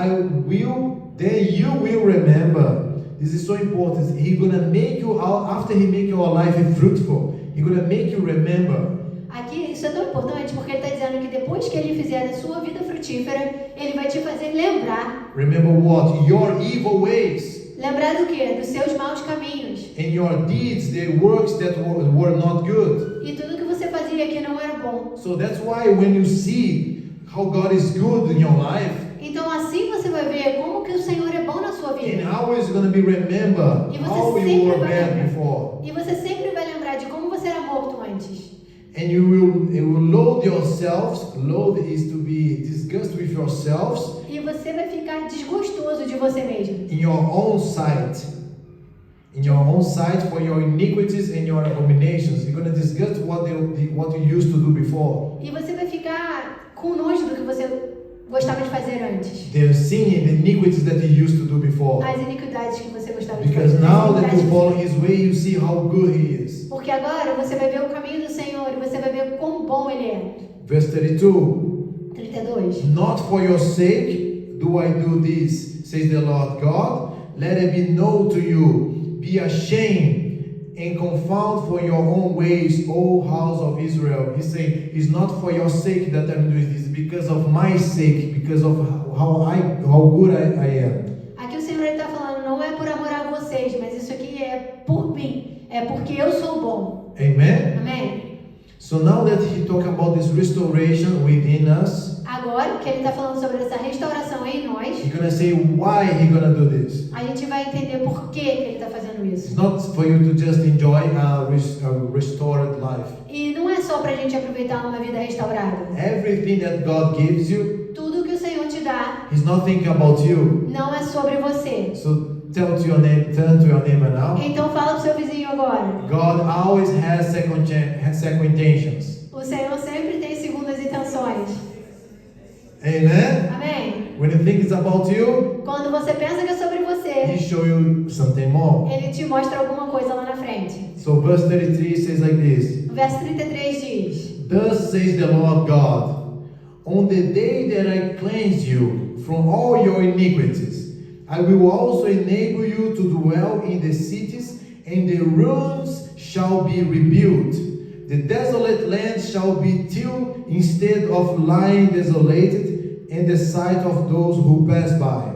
Speaker 1: you will remember. This is so important. He's gonna make you after He make your life fruitful. He's gonna make you remember.
Speaker 2: Aqui isso é tão importante porque ele está dizendo que depois que ele fizer a sua vida frutífera, ele vai te fazer lembrar.
Speaker 1: Remember what? Your evil ways.
Speaker 2: Lembrar do quê? Dos seus maus caminhos.
Speaker 1: And your deeds, the works that were not good.
Speaker 2: E tudo que você fazia que não era bom.
Speaker 1: So that's why when you see how God is good in your life,
Speaker 2: então assim você vai ver como que o Senhor é bom na sua vida.
Speaker 1: and always going to be remember how you were bad before.
Speaker 2: E você sempre vai lembrar de como você era morto antes.
Speaker 1: And you will loathe yourselves. Loathe is to be disgusted with yourselves.
Speaker 2: E você vai ficar desgostoso de você mesmo.
Speaker 1: In your own sight. In your own sight for your iniquities and your abominations. You're going to disgust what you used to do before.
Speaker 2: E você vai ficar com nojo do que você gostava de fazer antes.
Speaker 1: The sin and the iniquities that you used to do before.
Speaker 2: As iniquidades que você gostava de
Speaker 1: Because
Speaker 2: fazer.
Speaker 1: now that you follow His way, you see how good He is.
Speaker 2: Porque agora você vai ver o caminho do Senhor e você vai ver quão bom Ele é.
Speaker 1: Verse 32.
Speaker 2: 32.
Speaker 1: Not for your sake do I do this, says the Lord God. Let it be known to you. Be ashamed and confound for your own ways, O house of Israel. He's saying, it's not for your sake that I'm doing this, because of my sake, because of how good I am.
Speaker 2: Aqui o Senhor está falando, não é por amor a vocês, mas isso aqui é por mim. É porque eu sou bom.
Speaker 1: Amen?
Speaker 2: Amém?
Speaker 1: So now that he talked about this restoration within us,
Speaker 2: Agora que ele está falando sobre essa restauração em nós,
Speaker 1: He's going to say why He's going to do this.
Speaker 2: a gente vai entender por que ele está fazendo
Speaker 1: It's
Speaker 2: isso.
Speaker 1: not for you to just enjoy a restored life.
Speaker 2: E não é só para a gente aproveitar uma vida restaurada.
Speaker 1: Everything that God gives you,
Speaker 2: Tudo que o Senhor te dá
Speaker 1: He's not thinking about you.
Speaker 2: não é sobre você.
Speaker 1: So turn to your neighbor now.
Speaker 2: Então fala pro seu vizinho agora.
Speaker 1: God always has second intentions.
Speaker 2: O Senhor sempre tem segundas intenções.
Speaker 1: Amen?
Speaker 2: Amém?
Speaker 1: When you think it's about you,
Speaker 2: Quando você pensa que é sobre
Speaker 1: He
Speaker 2: você,
Speaker 1: show you something more.
Speaker 2: ele te mostra alguma coisa lá na frente.
Speaker 1: So verse 33 says like this.
Speaker 2: O verso 33 diz:
Speaker 1: Thus says the Lord God, on the day that I cleanse you from all your iniquities, I will also enable you to dwell in the cities, and the ruins shall be rebuilt. The desolate land shall be tilled instead of lying desolated in the sight of those who pass by.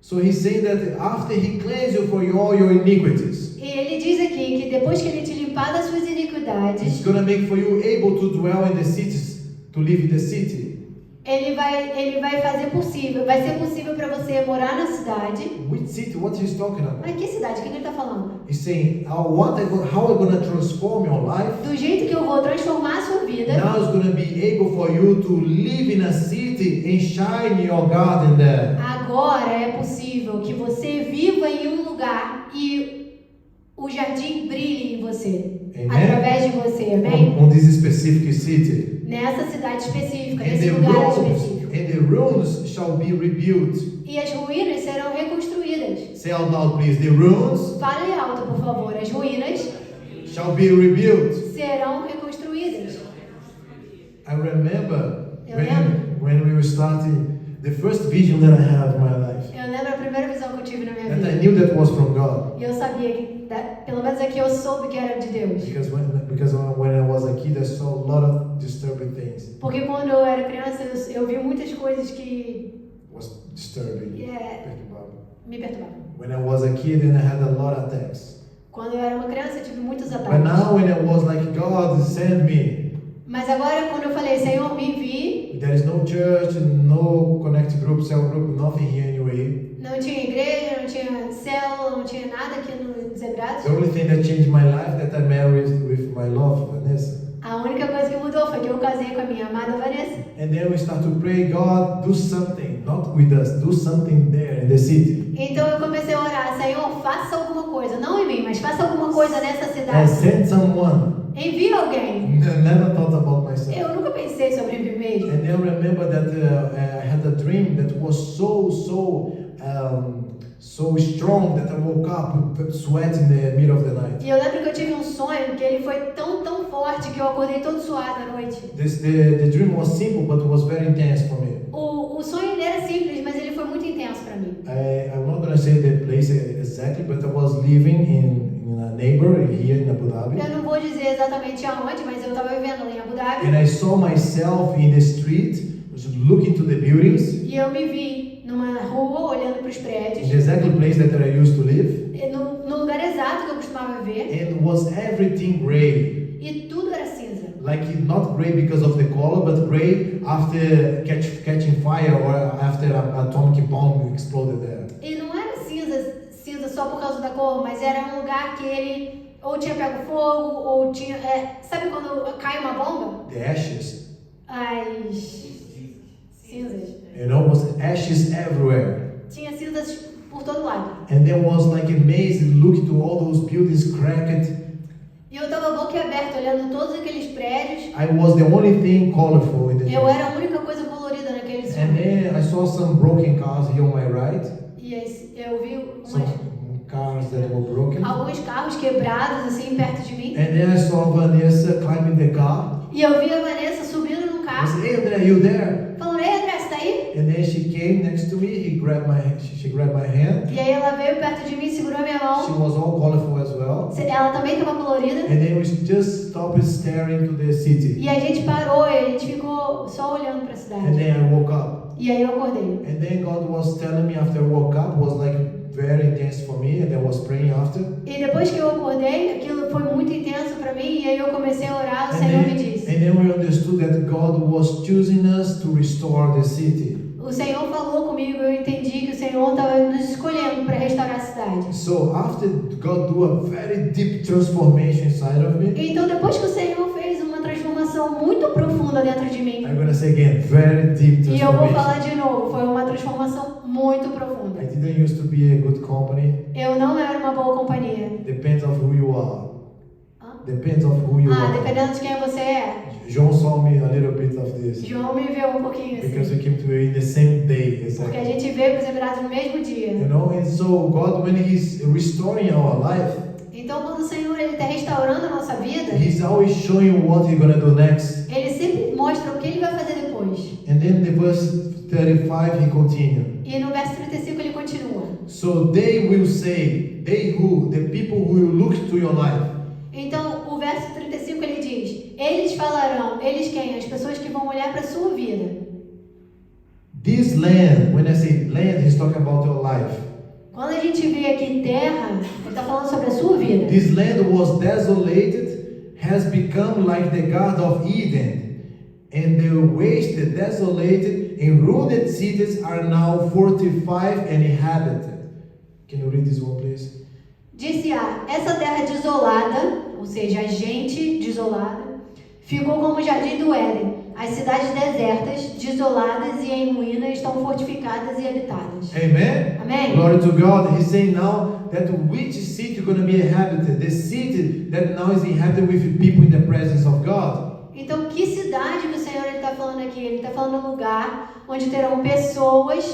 Speaker 1: So he's saying that after he cleanses you for all your iniquities,
Speaker 2: E ele diz aqui que depois que ele te limpar das suas
Speaker 1: He's
Speaker 2: iniquidades,
Speaker 1: going to make for you able to dwell in the cities, to live in the city.
Speaker 2: ele vai fazer possível, vai ser possível para você morar na cidade.
Speaker 1: Which city? What he's talking about?
Speaker 2: Mas que cidade? O que ele está falando?
Speaker 1: He's saying, how I'm going to transform your life.
Speaker 2: Do jeito que eu vou transformar a sua vida.
Speaker 1: Now it's going to be able for you to live in a city and shine your garden there.
Speaker 2: Agora é possível que você viva em um lugar e o jardim brilhe em você.
Speaker 1: Amen.
Speaker 2: Através de você, amém?
Speaker 1: On this specific city.
Speaker 2: Nessa cidade específica,
Speaker 1: And
Speaker 2: nesse
Speaker 1: the
Speaker 2: lugar
Speaker 1: ruins,
Speaker 2: específico.
Speaker 1: and the ruins shall be rebuilt.
Speaker 2: E as ruínas serão reconstruídas.
Speaker 1: Say out loud, please. The ruins
Speaker 2: Fale alto, por favor. As ruínas
Speaker 1: shall be rebuilt.
Speaker 2: serão reconstruídas.
Speaker 1: I remember
Speaker 2: Eu lembro.
Speaker 1: when we were starting, the first vision that I had in my life,
Speaker 2: Eu lembro a primeira visão que eu tive na minha
Speaker 1: that I
Speaker 2: vida.
Speaker 1: knew that was from God.
Speaker 2: E eu sabia que, pelo menos aqui eu soube que era de Deus.
Speaker 1: Because when I was a kid, I saw a lot of disturbing things.
Speaker 2: Porque quando eu era criança, eu vi muitas coisas que
Speaker 1: Was disturbing.
Speaker 2: Yeah.
Speaker 1: Perturbing.
Speaker 2: me perturbavam.
Speaker 1: When I was a kid, and I had a lot of attacks.
Speaker 2: Quando eu era uma criança, eu tive muitos
Speaker 1: But
Speaker 2: ataques.
Speaker 1: now, when I was like, God send me.
Speaker 2: Mas agora, quando eu falei, Senhor, me envie,
Speaker 1: There is no church, no connect group, cell group, nothing here anyway.
Speaker 2: não tinha igreja, não tinha célula, não tinha nada aqui no Zebrados.
Speaker 1: The only thing that changed my life that I married with my love, Vanessa.
Speaker 2: A única coisa que mudou foi que eu casei com a minha amada Vanessa.
Speaker 1: And then we start to pray, God, do something, not with us, do something there in the city.
Speaker 2: Então eu comecei a orar, Senhor, faça alguma coisa, não em mim, mas faça alguma coisa nessa
Speaker 1: And
Speaker 2: cidade.
Speaker 1: send someone.
Speaker 2: Envie alguém.
Speaker 1: Never thought about myself.
Speaker 2: Eu nunca pensei sobre mim mesmo.
Speaker 1: And then remember that I had a dream that was so strong that I woke up with sweat in the middle of the night.
Speaker 2: E eu lembro que eu tive um sonho que ele foi tão forte que eu acordei todo suado à noite.
Speaker 1: The dream was simple, but it was very intense for me.
Speaker 2: O sonho ele era simples, mas ele foi muito intenso para mim.
Speaker 1: I'm not going to say the place exactly, but I was living in a neighbor here in Abu Dhabi.
Speaker 2: Eu não vou dizer exatamente aonde, mas eu estava vivendo lá em Abu Dhabi.
Speaker 1: And I saw myself in the street, looking to the buildings,
Speaker 2: E eu me vi numa rua olhando para os
Speaker 1: in
Speaker 2: prédios,
Speaker 1: the exact place that I used to live,
Speaker 2: no lugar exato que eu costumava viver,
Speaker 1: and was everything gray.
Speaker 2: e tudo era cinza.
Speaker 1: Like not gray because of the color, but gray after catching fire or after an atomic bomb exploded there.
Speaker 2: E não era cinza só por causa da cor, mas era um lugar que ele ou tinha pego fogo, ou tinha... sabe quando cai uma bomba?
Speaker 1: The ashes,
Speaker 2: As cinzas.
Speaker 1: you know, was ashes everywhere.
Speaker 2: Tinha cinzas por todo lado.
Speaker 1: And there was like a maze looking to all those buildings cracked.
Speaker 2: E eu tava boca aberta olhando todos aqueles prédios.
Speaker 1: I was the only thing colorful in the
Speaker 2: Eu
Speaker 1: dream.
Speaker 2: era a única coisa colorida naquele
Speaker 1: And
Speaker 2: sonho.
Speaker 1: then I saw some broken cars here on my right.
Speaker 2: E eu vi
Speaker 1: Some cars that were broken.
Speaker 2: alguns carros quebrados assim perto de mim.
Speaker 1: And then I saw Vanessa climbing the car.
Speaker 2: E eu vi a Vanessa subindo num
Speaker 1: I
Speaker 2: carro,
Speaker 1: said, "Hey, Andrea, you there?"
Speaker 2: falando, ei André, você tá aí?
Speaker 1: And then she came next to me. She grabbed my hand.
Speaker 2: E aí ela veio perto de mim, segurou a minha
Speaker 1: She
Speaker 2: mão.
Speaker 1: was all colorful as well.
Speaker 2: Ela também estava colorida.
Speaker 1: And then we just stopped staring to the city.
Speaker 2: E a gente parou e a gente ficou só olhando para a
Speaker 1: And
Speaker 2: cidade.
Speaker 1: then I woke up.
Speaker 2: E aí eu acordei.
Speaker 1: And then God was telling me after I woke up was like very intense for me, and I was praying after.
Speaker 2: E depois que eu acordei, aquilo foi muito intenso para mim. E aí eu comecei a orar, o Senhor me disse.
Speaker 1: And then we understood that God was choosing us to restore the city.
Speaker 2: O Senhor falou comigo, eu entendi que o Senhor estava nos escolhendo para restaurar a cidade.
Speaker 1: So after God do a very deep transformation inside of me,
Speaker 2: Então, depois que o Senhor fez uma transformação muito profunda dentro de mim,
Speaker 1: I'm gonna say again, very deep
Speaker 2: e eu vou
Speaker 1: transformation.
Speaker 2: falar de novo, foi uma transformação muito profunda.
Speaker 1: I didn't used to be a good company.
Speaker 2: Eu não era uma boa companhia.
Speaker 1: Depends of who you are.
Speaker 2: Hã?
Speaker 1: Depends of who you are.
Speaker 2: Dependendo de quem você é.
Speaker 1: John saw me a little bit of this
Speaker 2: João me viu um pouquinho
Speaker 1: because
Speaker 2: assim.
Speaker 1: we came to in the same day.
Speaker 2: Porque a
Speaker 1: Exactly.
Speaker 2: gente veio para os Emirados no mesmo dia.
Speaker 1: You know, and so God, when He's restoring our life,
Speaker 2: Então, quando o Senhor está restaurando a nossa vida,
Speaker 1: He's always showing what He's gonna do next.
Speaker 2: Ele sempre mostra o que Ele vai fazer depois.
Speaker 1: And then the verse 35, He continued.
Speaker 2: E no verso 35 Ele continua.
Speaker 1: So they will say, they who, the people who will look to your life.
Speaker 2: Então, o verso 35 ele diz: eles falarão, eles quem? As pessoas que vão olhar para a sua vida.
Speaker 1: This land, when I say land, He's talking about your life.
Speaker 2: Quando a gente vê aqui terra, Ele está falando sobre a sua vida.
Speaker 1: This land was desolated, has become like the Garden of Eden, and the wasted, desolated, and ruined cities are now fortified and inhabited. Can you read this one, please?
Speaker 2: Disse essa terra desolada, ou seja, a gente desolada, ficou como o jardim do Éden. As cidades desertas, desoladas e em ruína estão fortificadas e habitadas.
Speaker 1: Amen?
Speaker 2: Amém?
Speaker 1: Glory to God. He's saying now that which city is going to be inhabited? The city that now is inhabited with people in the presence of God.
Speaker 2: Então, que cidade que o Senhor está falando aqui? Ele está falando um lugar onde terão pessoas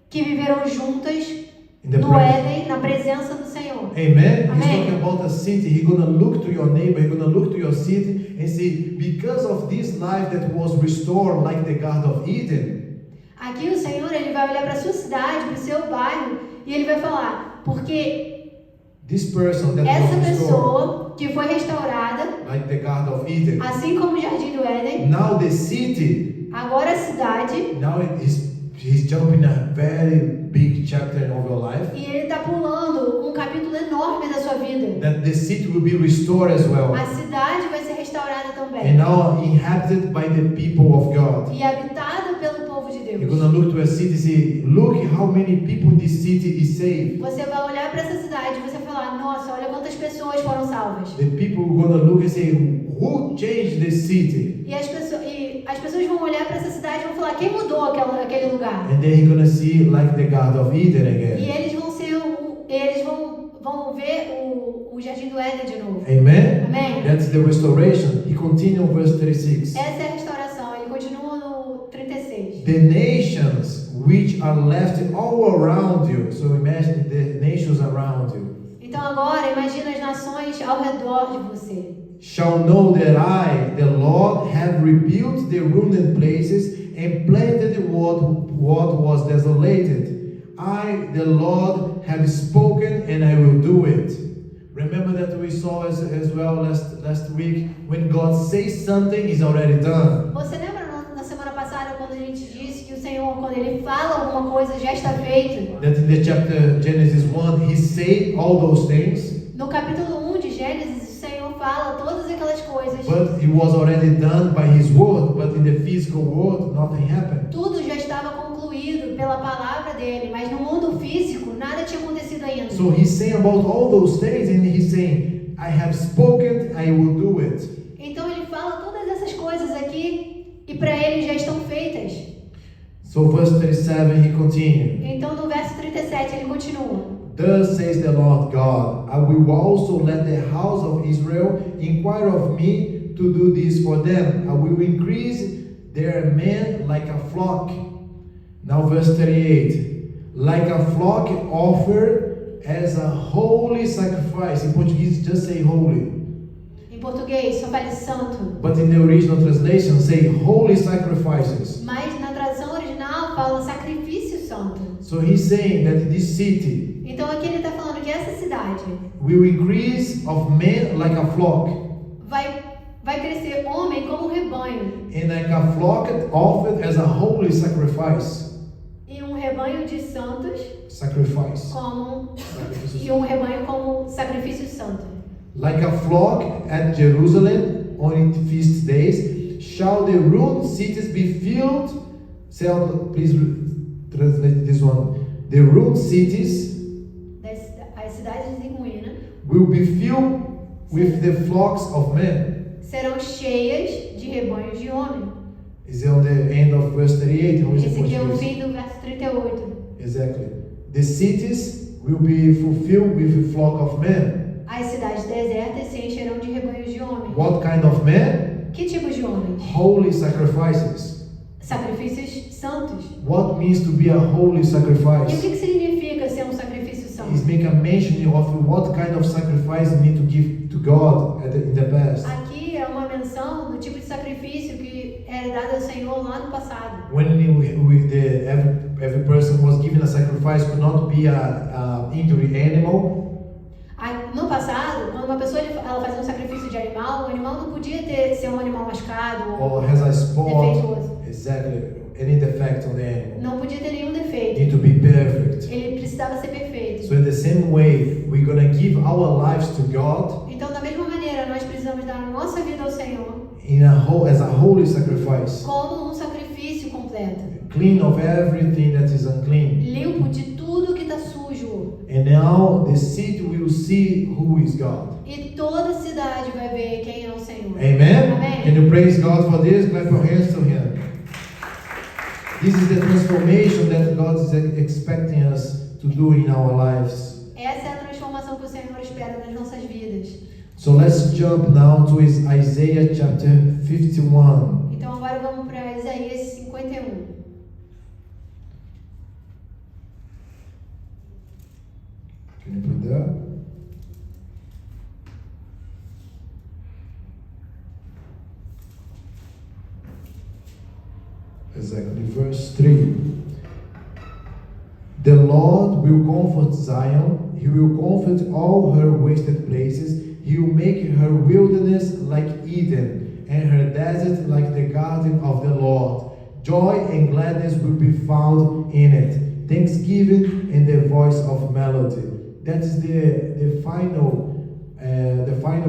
Speaker 2: que viverão juntas no Éden, na presença do Senhor.
Speaker 1: Amen?
Speaker 2: Amen.
Speaker 1: He's talking about a city. He's going to look to your neighbor. He's going to look to your city and say, because of this life that was restored like the Garden of Eden.
Speaker 2: Aqui o Senhor ele vai olhar para a sua cidade, para o seu bairro, e ele vai falar, porque
Speaker 1: This person that
Speaker 2: essa
Speaker 1: was restored
Speaker 2: pessoa que foi restaurada,
Speaker 1: like the Garden of Eden.
Speaker 2: assim como o jardim do Éden,
Speaker 1: Now the city,
Speaker 2: agora a cidade,
Speaker 1: now he's jumping a very big chapter of your life.
Speaker 2: e ele está pulando um capítulo enorme da sua vida.
Speaker 1: That the city will be restored as well.
Speaker 2: A cidade vai ser restaurada também.
Speaker 1: And now inhabited by the people of God.
Speaker 2: E habitada pelo povo de
Speaker 1: You're
Speaker 2: Deus.
Speaker 1: going to look to a city and say, look how many people this city is saved.
Speaker 2: Você vai olhar para essa cidade e você vai falar, nossa, olha quantas pessoas foram salvas.
Speaker 1: The people are going to look and say, who changed the city?
Speaker 2: E as pessoas vão olhar para essa cidade e vão falar, quem mudou aquele lugar?
Speaker 1: And then you're going to see like the Garden of Eden
Speaker 2: E
Speaker 1: again.
Speaker 2: eles vão ver o jardim do Éden de novo.
Speaker 1: Amen?
Speaker 2: Amém?
Speaker 1: That's the restoration. He continues verse 36.
Speaker 2: Essa é a restauração. Ele continua no 36.
Speaker 1: The nations which are left all around you. So imagine the nations around you.
Speaker 2: Então agora, imagina as nações ao redor de você.
Speaker 1: Shall know that I, the Lord, have rebuilt the ruined places and planted what was desolated. I, the Lord, have spoken and I will do it. Remember that we saw as well last week, when God says something, is already done.
Speaker 2: Você lembra na semana passada quando a gente disse que o Senhor, quando Ele fala alguma coisa, já está feito?
Speaker 1: That in the chapter Genesis 1, He said all those things,
Speaker 2: No capítulo 1 de Gênesis, o Senhor fala todas aquelas coisas.
Speaker 1: but it was already done by His word, but in the physical world, nothing happened.
Speaker 2: Tudo já estava concluído pela palavra dele, mas no mundo físico nada tinha acontecido ainda.
Speaker 1: So He's saying about all those things, and He's saying, I have spoken, I will do it.
Speaker 2: Então ele fala todas essas coisas aqui e para ele já estão feitas.
Speaker 1: So verse 37, He continued.
Speaker 2: Então no verso 37 ele continua.
Speaker 1: Thus says the Lord God, I will also let the house of Israel inquire of me to do this for them. I will increase their men like a flock. Now verse 38. Like a flock offered as a holy sacrifice. In Portuguese, just say holy.
Speaker 2: Em português só fala santo,
Speaker 1: But in the original translation, say holy sacrifices.
Speaker 2: mas na tradução original fala sacrifício santo.
Speaker 1: So he's saying that this city
Speaker 2: Então aqui ele está falando que essa cidade
Speaker 1: will increase of men like a flock.
Speaker 2: vai crescer homem como um rebanho,
Speaker 1: And like a flock offered as a holy sacrifice.
Speaker 2: e um rebanho de santos
Speaker 1: Sacrifice.
Speaker 2: e um rebanho como sacrifício santo.
Speaker 1: Like a flock at Jerusalem on its feast days, shall the ruined cities be filled? Please translate this one. The ruined cities
Speaker 2: As cidades em ruína
Speaker 1: will be filled with the flocks of men.
Speaker 2: serão cheias de rebanhos de homem.
Speaker 1: Is on the end of verse 38. How is it
Speaker 2: Esse aqui é o
Speaker 1: Portuguese?
Speaker 2: fim do verso 38.
Speaker 1: Exactly. The cities will be fulfilled with a flock of men.
Speaker 2: As cidades desertas se encherão de rebanhos de homem.
Speaker 1: What kind of men?
Speaker 2: Que tipos de homens?
Speaker 1: Holy sacrifices.
Speaker 2: Sacrifícios santos.
Speaker 1: What means to be a holy
Speaker 2: E o
Speaker 1: sacrifice?
Speaker 2: que significa ser um sacrifício santo?
Speaker 1: Is make a mention of what kind of sacrifice you need to give to God in the past.
Speaker 2: Aqui é uma menção do tipo de sacrifício que era dado ao Senhor lá no passado.
Speaker 1: When every person was given a sacrifice, could not be a injury animal.
Speaker 2: No passado, quando uma pessoa ela fazia um sacrifício de animal, o animal não podia ser um animal machucado
Speaker 1: Or has a spot.
Speaker 2: defeituoso.
Speaker 1: Exactly. Any defect on the animal.
Speaker 2: Não podia ter nenhum
Speaker 1: Need
Speaker 2: defeito.
Speaker 1: to be perfect.
Speaker 2: Ele precisava ser perfeito.
Speaker 1: So in the same way, we're gonna give our lives to God
Speaker 2: Então, da mesma maneira, nós precisamos dar a nossa vida ao Senhor
Speaker 1: as a holy sacrifice,
Speaker 2: como um sacrifício completo,
Speaker 1: clean of everything that is unclean.
Speaker 2: limpo de tudo que está sujo.
Speaker 1: And now the city will see who is God.
Speaker 2: E toda a cidade vai ver quem é o Senhor.
Speaker 1: Amen?
Speaker 2: Amém.
Speaker 1: Can you praise God for this? Clap your hands to Him. This is the transformation that God is expecting us to do in our lives.
Speaker 2: Essa é a transformação que o Senhor espera nas nossas vidas.
Speaker 1: So let's jump now to Isaiah chapter 51.
Speaker 2: Então agora vamos para Isaías 51.
Speaker 1: Can you put that? Exactly, verse 3. The Lord will comfort Zion, He will comfort all her wasted places, He will make her wilderness like Eden, and her desert like the garden of the Lord. Joy and gladness will be found in it, thanksgiving and the voice of melody. That is the final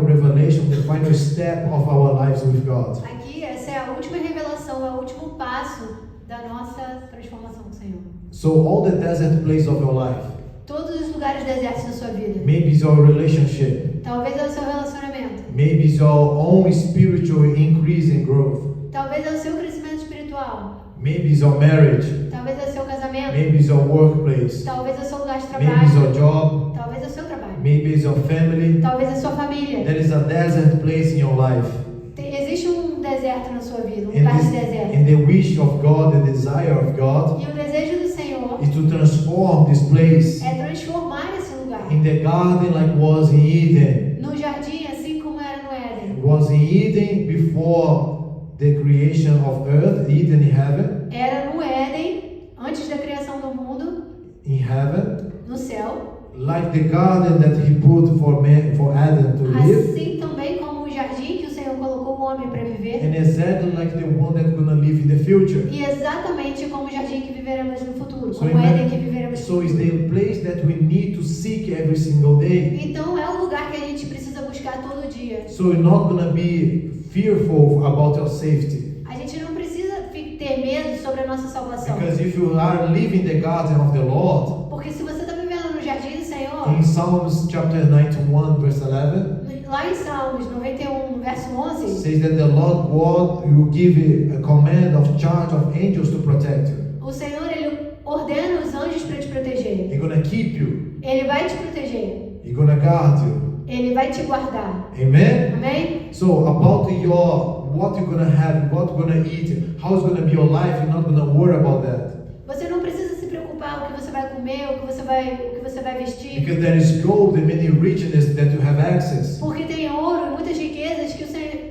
Speaker 1: revelation, the final step of our lives with God.
Speaker 2: Aqui, essa é a última revelação, é o último passo da nossa transformação com o Senhor.
Speaker 1: So all the desert place of your life,
Speaker 2: Todos os lugares desertos da sua vida.
Speaker 1: maybe it's your relationship,
Speaker 2: Talvez é o seu relacionamento.
Speaker 1: maybe it's your own spiritual increase and growth,
Speaker 2: Talvez é o seu crescimento espiritual.
Speaker 1: maybe it's your marriage,
Speaker 2: Talvez é o seu casamento.
Speaker 1: maybe it's your workplace,
Speaker 2: Talvez é o seu lugar de
Speaker 1: maybe it's your
Speaker 2: trabalho.
Speaker 1: job,
Speaker 2: Talvez é o seu trabalho.
Speaker 1: maybe it's your family.
Speaker 2: Talvez é a sua família.
Speaker 1: There is a desert place in your life.
Speaker 2: Existe um deserto na sua vida, um lugar de deserto.
Speaker 1: And the wish of God, the desire of God,
Speaker 2: E o desejo do Senhor
Speaker 1: is to transform this place
Speaker 2: é transformar esse lugar
Speaker 1: in the garden like was in Eden.
Speaker 2: no jardim, assim como era no Éden.
Speaker 1: It was in Eden before the creation of earth, Eden in heaven,
Speaker 2: Era no Éden, antes da criação do mundo,
Speaker 1: in heaven,
Speaker 2: no céu.
Speaker 1: like the garden that He put for Adam to live,
Speaker 2: Assim também como o jardim que o Senhor colocou o homem para viver.
Speaker 1: and exactly like the one that's gonna live in the future.
Speaker 2: E exatamente como o jardim que viveremos no futuro.
Speaker 1: So,
Speaker 2: Como o Éden que viveremos no
Speaker 1: so it's
Speaker 2: futuro.
Speaker 1: the place that we need to seek every single day.
Speaker 2: Então é o lugar que a gente precisa buscar todo dia.
Speaker 1: So you're not gonna be fearful about your safety.
Speaker 2: A gente não precisa ter medo sobre a nossa salvação.
Speaker 1: Because if you are living the garden of the Lord,
Speaker 2: Porque se você está vivendo no jardim do Senhor,
Speaker 1: in Psalms chapter 91 verse 11,
Speaker 2: lá em Salmos 91, verso 11,
Speaker 1: says that the Lord God will give a command of charge of angels to protect you.
Speaker 2: o Senhor ele ordena os anjos para te proteger.
Speaker 1: He's gonna keep you.
Speaker 2: Ele vai te proteger.
Speaker 1: He's gonna guard you.
Speaker 2: Ele vai te guardar.
Speaker 1: Amen?
Speaker 2: Amém?
Speaker 1: So about what you're gonna have, what you're gonna eat, how it's gonna be your life, you're not gonna worry about that.
Speaker 2: Você não precisa se preocupar o que você vai comer, o que você vai vestir.
Speaker 1: Because there is gold and many richness that you have access.
Speaker 2: Porque tem ouro e muitas riquezas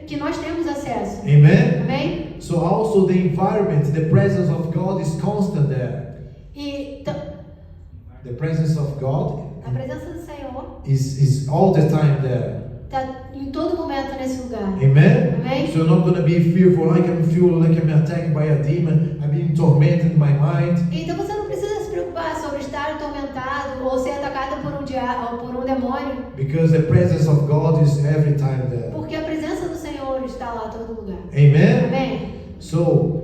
Speaker 2: que nós temos acesso.
Speaker 1: Amen?
Speaker 2: Amém?
Speaker 1: So also the environment, the presence of God is constant there.
Speaker 2: E
Speaker 1: The presence of God
Speaker 2: a presença do Senhor
Speaker 1: is all the time there.
Speaker 2: está em todo momento nesse lugar.
Speaker 1: Amen?
Speaker 2: Amém?
Speaker 1: So you're not going to be fearful, I can feel like I'm attacked by a demon, I'm being tormented in my mind.
Speaker 2: Então você não precisa se preocupar sobre estar atormentado ou ser atacado por um demônio,
Speaker 1: Because the presence of God is every time there.
Speaker 2: porque a presença do Senhor está lá a todo lugar.
Speaker 1: Amen?
Speaker 2: Amém?
Speaker 1: So,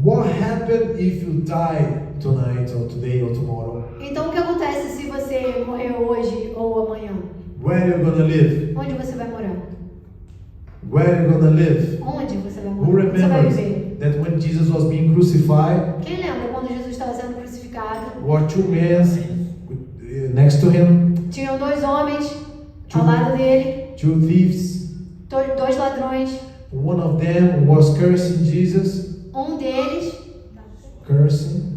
Speaker 1: what happened if you die tonight or today or tomorrow?
Speaker 2: Então o que acontece se você morrer hoje ou amanhã?
Speaker 1: Where are you gonna live?
Speaker 2: Onde você vai morar?
Speaker 1: Where are you gonna live?
Speaker 2: Onde você vai
Speaker 1: Who
Speaker 2: morar? Onde você vai
Speaker 1: remembers
Speaker 2: viver?
Speaker 1: that when Jesus was being crucified,
Speaker 2: Quem lembra quando Jesus estava sendo crucificado?
Speaker 1: were two men next to him,
Speaker 2: Tinham dois homens ao lado dele,
Speaker 1: two thieves.
Speaker 2: dois ladrões.
Speaker 1: One of them was cursing Jesus,
Speaker 2: Um deles
Speaker 1: cursing,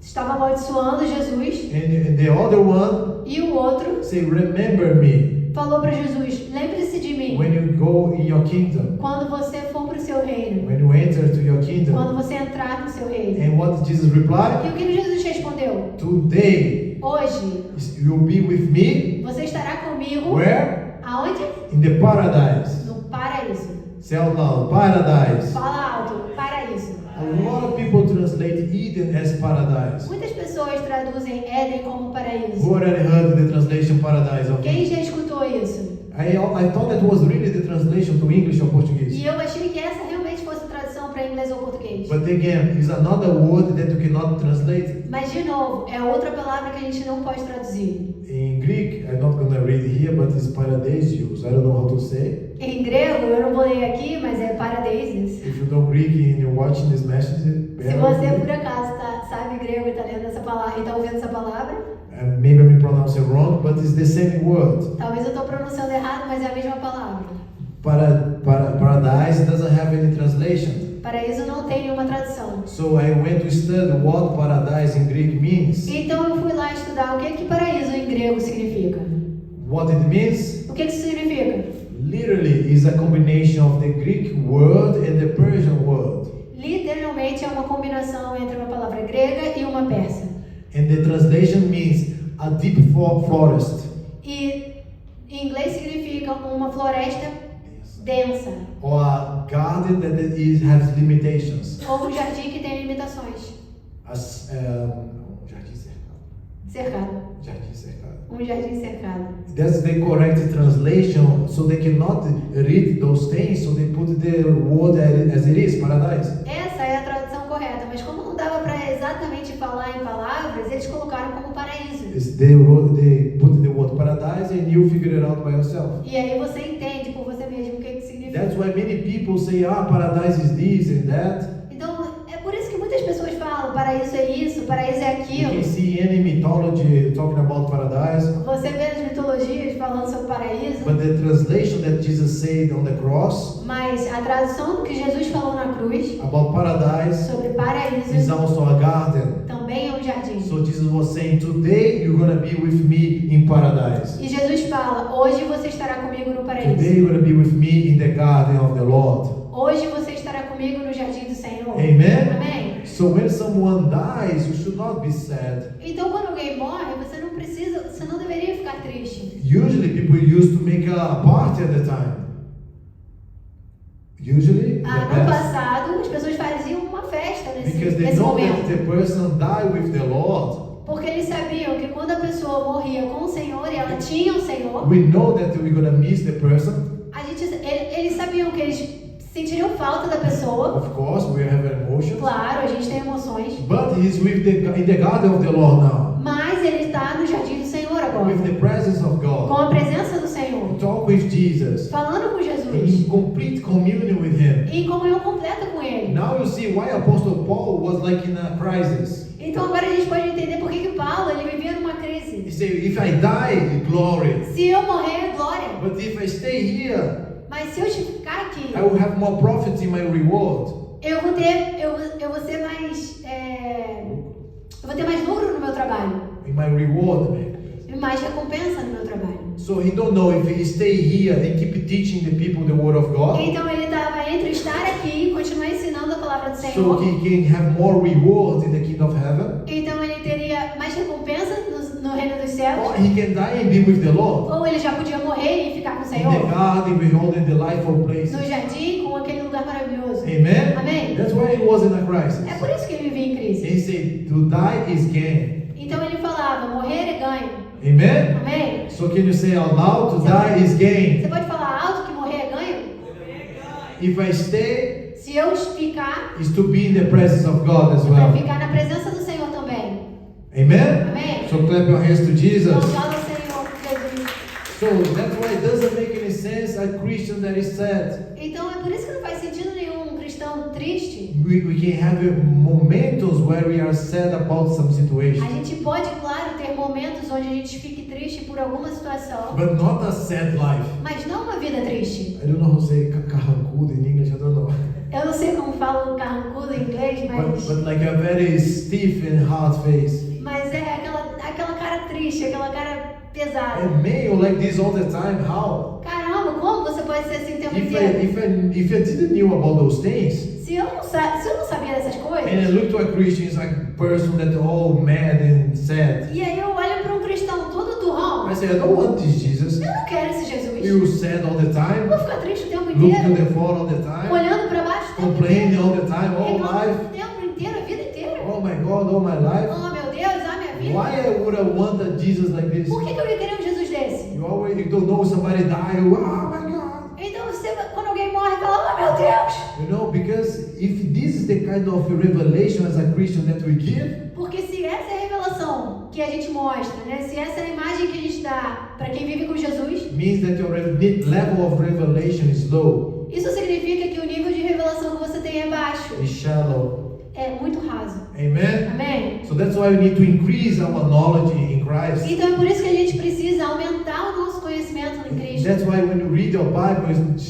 Speaker 2: estava amaldiçoando Jesus
Speaker 1: and the other one
Speaker 2: e o outro
Speaker 1: say, "Remember me
Speaker 2: falou para Jesus: lembre-se de mim
Speaker 1: when you go in your kingdom,
Speaker 2: quando você for para o seu reino,
Speaker 1: when you enter to your
Speaker 2: quando
Speaker 1: kingdom."
Speaker 2: você entrar no seu reino.
Speaker 1: And what did Jesus reply?
Speaker 2: E o que Jesus respondeu?
Speaker 1: Today
Speaker 2: Hoje
Speaker 1: you'll be with me.
Speaker 2: você estará comigo.
Speaker 1: Where?
Speaker 2: Aonde?
Speaker 1: In the paradise.
Speaker 2: No paraíso.
Speaker 1: Say out loud, paradise.
Speaker 2: Fala alto, paraíso.
Speaker 1: A lot of people translate Eden as paradise.
Speaker 2: Muitas pessoas traduzem Éden como
Speaker 1: Who
Speaker 2: paraíso.
Speaker 1: already heard the translation paradise of
Speaker 2: Quem
Speaker 1: Eden?
Speaker 2: já escutou isso?
Speaker 1: I thought that was really the translation to English or Portuguese.
Speaker 2: E eu achei que essa realmente fosse tradução para inglês ou português.
Speaker 1: But again, it's another word that you cannot translate.
Speaker 2: Mas de novo, é outra palavra que a gente não pode traduzir.
Speaker 1: In Greek, I'm not going to read it here, but it's paradisios. I don't know how to say.
Speaker 2: Em grego, eu não vou ler aqui, mas é paradeises.
Speaker 1: If you know Greek and you're watching this message,
Speaker 2: Se você por acaso sabe grego e está lendo essa palavra, e está ouvindo essa palavra,
Speaker 1: maybe I'm pronouncing it wrong, but it's the same word.
Speaker 2: talvez eu estou pronunciando errado, mas é a mesma palavra.
Speaker 1: Paradise doesn't have any translation.
Speaker 2: Paraíso não tem nenhuma tradução.
Speaker 1: So I went to study what paradise in Greek means.
Speaker 2: Então eu fui lá estudar o que paraíso em grego significa.
Speaker 1: What it means?
Speaker 2: O que isso significa?
Speaker 1: Literally is a combination of the Greek word and the Persian word.
Speaker 2: Literalmente é uma combinação entre uma palavra grega e uma persa.
Speaker 1: And the translation means a deep forest.
Speaker 2: E em inglês significa uma floresta densa.
Speaker 1: Or a garden that has limitations.
Speaker 2: Ou um jardim que tem limitações.
Speaker 1: Jardim cercado.
Speaker 2: Cercado.
Speaker 1: Jardim cercado.
Speaker 2: Um jardim cercado.
Speaker 1: That's the correct translation. So they cannot read those things. So they put the word as it is, paradise.
Speaker 2: Essa é a tradução correta, mas como não dava para exatamente falar em palavras, eles colocaram como paraíso.
Speaker 1: They put the word paradise and you figure it out by yourself.
Speaker 2: E aí você entende por você mesmo o que significa.
Speaker 1: That's why many people say, paradise is this and that.
Speaker 2: Então, é por isso que muitas pessoas falam, paraíso é isso, paraíso é
Speaker 1: You
Speaker 2: aquilo.
Speaker 1: can see any mythology talking about paradise.
Speaker 2: Você vê as mitologias falando sobre paraíso,
Speaker 1: But the translation that Jesus said on the cross
Speaker 2: mas a tradução do que Jesus falou na cruz
Speaker 1: about paradise
Speaker 2: sobre
Speaker 1: is
Speaker 2: paraíso
Speaker 1: also a garden.
Speaker 2: também é um jardim.
Speaker 1: So Jesus was saying, today you're going to be with me in paradise.
Speaker 2: E Jesus fala, hoje você estará comigo no
Speaker 1: Today
Speaker 2: paraíso.
Speaker 1: you're going to be with me in the garden of the Lord.
Speaker 2: Hoje você estará comigo no jardim do Senhor.
Speaker 1: Amen?
Speaker 2: Amém?
Speaker 1: So when someone dies, you should not be sad.
Speaker 2: Então quando alguém morre, você não deveria ficar triste.
Speaker 1: Usually people used to make a party at the time. Usually, the
Speaker 2: No
Speaker 1: best.
Speaker 2: passado, as pessoas faziam uma festa
Speaker 1: Because they
Speaker 2: nesse
Speaker 1: know that
Speaker 2: momento.
Speaker 1: the person died with the Lord.
Speaker 2: Porque eles sabiam que quando a pessoa morria com o Senhor e ela tinha o Senhor,
Speaker 1: We know that we're going to miss the person.
Speaker 2: eles sabiam que eles sentiriam falta da pessoa.
Speaker 1: Of course, we have emotions.
Speaker 2: Claro, a gente tem emoções.
Speaker 1: But he's in the garden of the Lord now.
Speaker 2: Mas ele está no jardim do Senhor agora.
Speaker 1: With the presence of
Speaker 2: Com
Speaker 1: God.
Speaker 2: a presença do Senhor.
Speaker 1: Talk with Jesus.
Speaker 2: Falando com
Speaker 1: In
Speaker 2: Jesus.
Speaker 1: complete communion with Him.
Speaker 2: Em comunhão completa com Ele.
Speaker 1: Now you see why Apostle Paul was like in a crisis.
Speaker 2: Então agora a gente pode entender por que Paulo ele vivia numa
Speaker 1: He
Speaker 2: crise.
Speaker 1: said, if I die, glory.
Speaker 2: Se eu morrer, é glória.
Speaker 1: But if I stay here,
Speaker 2: Mas se eu ficar aqui,
Speaker 1: I will have more profit in my reward.
Speaker 2: eu vou ser mais, eu vou ter mais lucro no meu trabalho,
Speaker 1: In my reward, man.
Speaker 2: e mais recompensa no meu trabalho.
Speaker 1: So he don't know if he stay here and keep teaching the people the word of God.
Speaker 2: Então ele estava entre estar aqui e continuar ensinando a palavra do
Speaker 1: So
Speaker 2: Senhor.
Speaker 1: he can have more reward in the kingdom of heaven.
Speaker 2: Então ele teria mais recompensa no reino dos céus.
Speaker 1: Or he can die and be with the Lord.
Speaker 2: Ou ele já podia morrer e ficar com o
Speaker 1: In the
Speaker 2: Senhor.
Speaker 1: garden, beholding the delightful places.
Speaker 2: No jardim, com aquele lugar maravilhoso.
Speaker 1: Amen?
Speaker 2: Amém?
Speaker 1: That's why he was in a crisis.
Speaker 2: É por isso que ele vivia em crise.
Speaker 1: He said, to die is gain.
Speaker 2: Então ele falava, morrer é ganho.
Speaker 1: Amen?
Speaker 2: Amém?
Speaker 1: So can you say out loud, to die is gain?
Speaker 2: Você pode falar alto que morrer é ganho?
Speaker 1: If I stay,
Speaker 2: se eu ficar,
Speaker 1: is to be in the presence of God as
Speaker 2: é para
Speaker 1: well.
Speaker 2: ficar na presença do Senhor também.
Speaker 1: Amen?
Speaker 2: Amém?
Speaker 1: So clap your hands to Jesus.
Speaker 2: Então, aplauda o Senhor, Jesus.
Speaker 1: So that's why it doesn't make any sense a Christian that is sad.
Speaker 2: Então é por isso que não faz sentido nenhum um cristão triste.
Speaker 1: We can have momentos where we are sad about some
Speaker 2: A
Speaker 1: situation,
Speaker 2: gente pode, claro, ter momentos onde a gente fique triste por alguma situação,
Speaker 1: but not a sad life.
Speaker 2: mas não uma vida triste.
Speaker 1: I don't know how to say carrancudo in English, I don't know.
Speaker 2: Eu não sei como falo carrancudo em inglês,
Speaker 1: But like a very stiff and hard face.
Speaker 2: mas é aquela cara triste, aquela cara pesada.
Speaker 1: And man, you're like this all the time. How?
Speaker 2: Caramba, como você pode ser assim o tempo
Speaker 1: If
Speaker 2: inteiro?
Speaker 1: I didn't know about those things,
Speaker 2: Se eu não sabia dessas coisas,
Speaker 1: and I look to a Christian as a person that's all mad and sad,
Speaker 2: e aí eu olho para um cristão todo turrão,
Speaker 1: I say, I don't want this Jesus.
Speaker 2: eu não quero esse Jesus.
Speaker 1: You sad all the
Speaker 2: Eu
Speaker 1: time,
Speaker 2: vou ficar triste o tempo
Speaker 1: look to
Speaker 2: inteiro,
Speaker 1: the floor all the time,
Speaker 2: olhando para baixo o tempo
Speaker 1: complaining
Speaker 2: inteiro,
Speaker 1: all the time, all
Speaker 2: reclamando
Speaker 1: life.
Speaker 2: o tempo inteiro, a vida inteira.
Speaker 1: Oh my God, all my life.
Speaker 2: Oh meu Deus, a minha vida.
Speaker 1: Why I would have wanted Jesus like this?
Speaker 2: Por que eu ia querer um Jesus desse?
Speaker 1: You don't know somebody die. Oh my God.
Speaker 2: Então você, quando alguém morre, fala, oh meu Deus.
Speaker 1: You know, because if this is the kind of revelation as a Christian that we give,
Speaker 2: Porque se essa é a revelação que a gente mostra, né? Se essa é a imagem que a gente dá para quem vive com Jesus,
Speaker 1: means that your level of revelation is low,
Speaker 2: isso significa que o nível de revelação que você tem é baixo,
Speaker 1: is shallow.
Speaker 2: é muito raso.
Speaker 1: Amen?
Speaker 2: Amém?
Speaker 1: So that's why we need to increase our knowledge in Christ.
Speaker 2: Então é por isso que a gente precisa aumentar o nosso conhecimento em Cristo.
Speaker 1: That's why when you read your Bible, it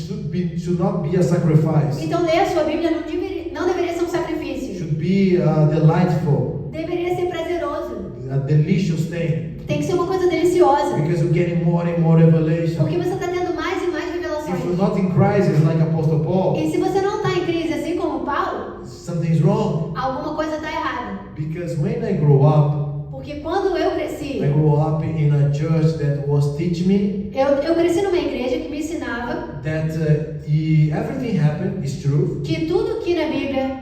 Speaker 1: should not be a sacrifice.
Speaker 2: Então ler a sua Bíblia não deveria ser um sacrifício.
Speaker 1: It should be delightful,
Speaker 2: Deveria ser prazeroso.
Speaker 1: a delicious thing,
Speaker 2: Tem que ser uma coisa deliciosa.
Speaker 1: because you're getting more and more revelation.
Speaker 2: Porque você está tendo mais e mais
Speaker 1: If you're
Speaker 2: revelações.
Speaker 1: not in crisis like Apostle Paul,
Speaker 2: E se você não está em crise assim como Paulo,
Speaker 1: something's wrong.
Speaker 2: alguma coisa está errada.
Speaker 1: Because when I grow up,
Speaker 2: Porque quando eu cresci,
Speaker 1: I grew up in a church that was teaching me
Speaker 2: eu cresci numa igreja que me ensinava
Speaker 1: that everything happened is true,
Speaker 2: que tudo que na Bíblia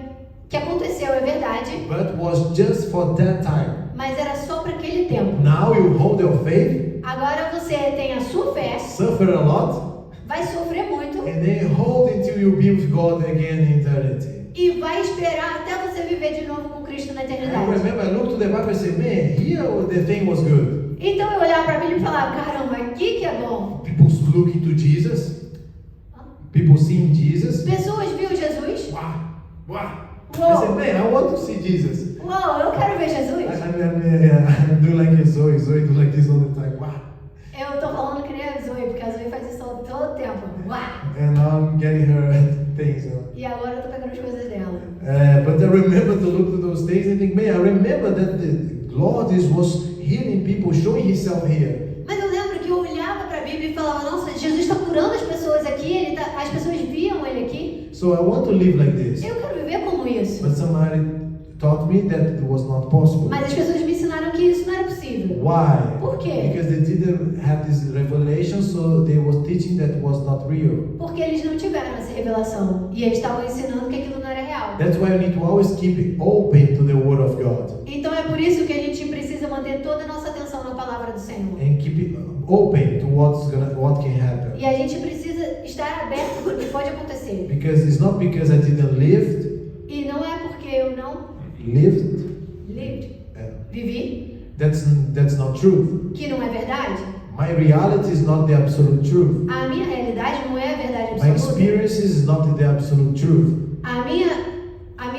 Speaker 2: que aconteceu é verdade,
Speaker 1: but was just for that time.
Speaker 2: mas era só para aquele tempo.
Speaker 1: Now you hold your faith,
Speaker 2: Agora você tem a sua fé,
Speaker 1: suffer a lot,
Speaker 2: vai sofrer muito
Speaker 1: and then hold until you be with God again in eternity.
Speaker 2: e vai esperar até você viver de novo com Cristo na
Speaker 1: I
Speaker 2: eternidade.
Speaker 1: remember I looked to the Bible and said, man, here the thing was good.
Speaker 2: Então eu olhava para a Bíblia e falava, caramba, aqui que é bom.
Speaker 1: People looking to Jesus, people seeing Jesus.
Speaker 2: Pessoas viam Jesus.
Speaker 1: Wow. I
Speaker 2: Uou,
Speaker 1: said, man, I want to see Jesus.
Speaker 2: uou, eu quero ver Jesus.
Speaker 1: I do like Zoe do like this all the time. Wow.
Speaker 2: Eu tô falando que nem a Zoe, porque a Zoe faz isso todo tempo. Uau!
Speaker 1: And I'm getting her things.
Speaker 2: E agora eu tô pegando as coisas dela.
Speaker 1: But I remember to look to those things and think, man, I remember that the Lord was healing people, showing Himself here.
Speaker 2: Mas eu lembro que eu olhava para a Bíblia e falava, nossa, Jesus está curando as pessoas aqui, as pessoas viam Ele aqui.
Speaker 1: So I want to live like this.
Speaker 2: Eu quero viver como isso.
Speaker 1: But somebody taught me that it was not possible.
Speaker 2: Mas as pessoas me ensinaram que isso não era possível.
Speaker 1: Why?
Speaker 2: Por quê?
Speaker 1: Because they didn't have this revelation, so they were teaching that was not real.
Speaker 2: Porque eles não tiveram essa revelação. E eles estavam ensinando que aquilo não era real.
Speaker 1: That's why we need to always keep it open to the Word of God.
Speaker 2: Então é por isso que a gente precisa manter toda a nossa atenção na palavra do Senhor.
Speaker 1: And keep it open to what can happen.
Speaker 2: E a gente precisa estar aberto para o que pode acontecer.
Speaker 1: Because it's not because I didn't live,
Speaker 2: E não é porque eu não
Speaker 1: lived,
Speaker 2: vivi,
Speaker 1: that's not true.
Speaker 2: que não é verdade.
Speaker 1: My reality is not the absolute truth.
Speaker 2: A minha realidade não é a verdade
Speaker 1: My
Speaker 2: absoluta.
Speaker 1: experience is not the absolute truth.
Speaker 2: A minha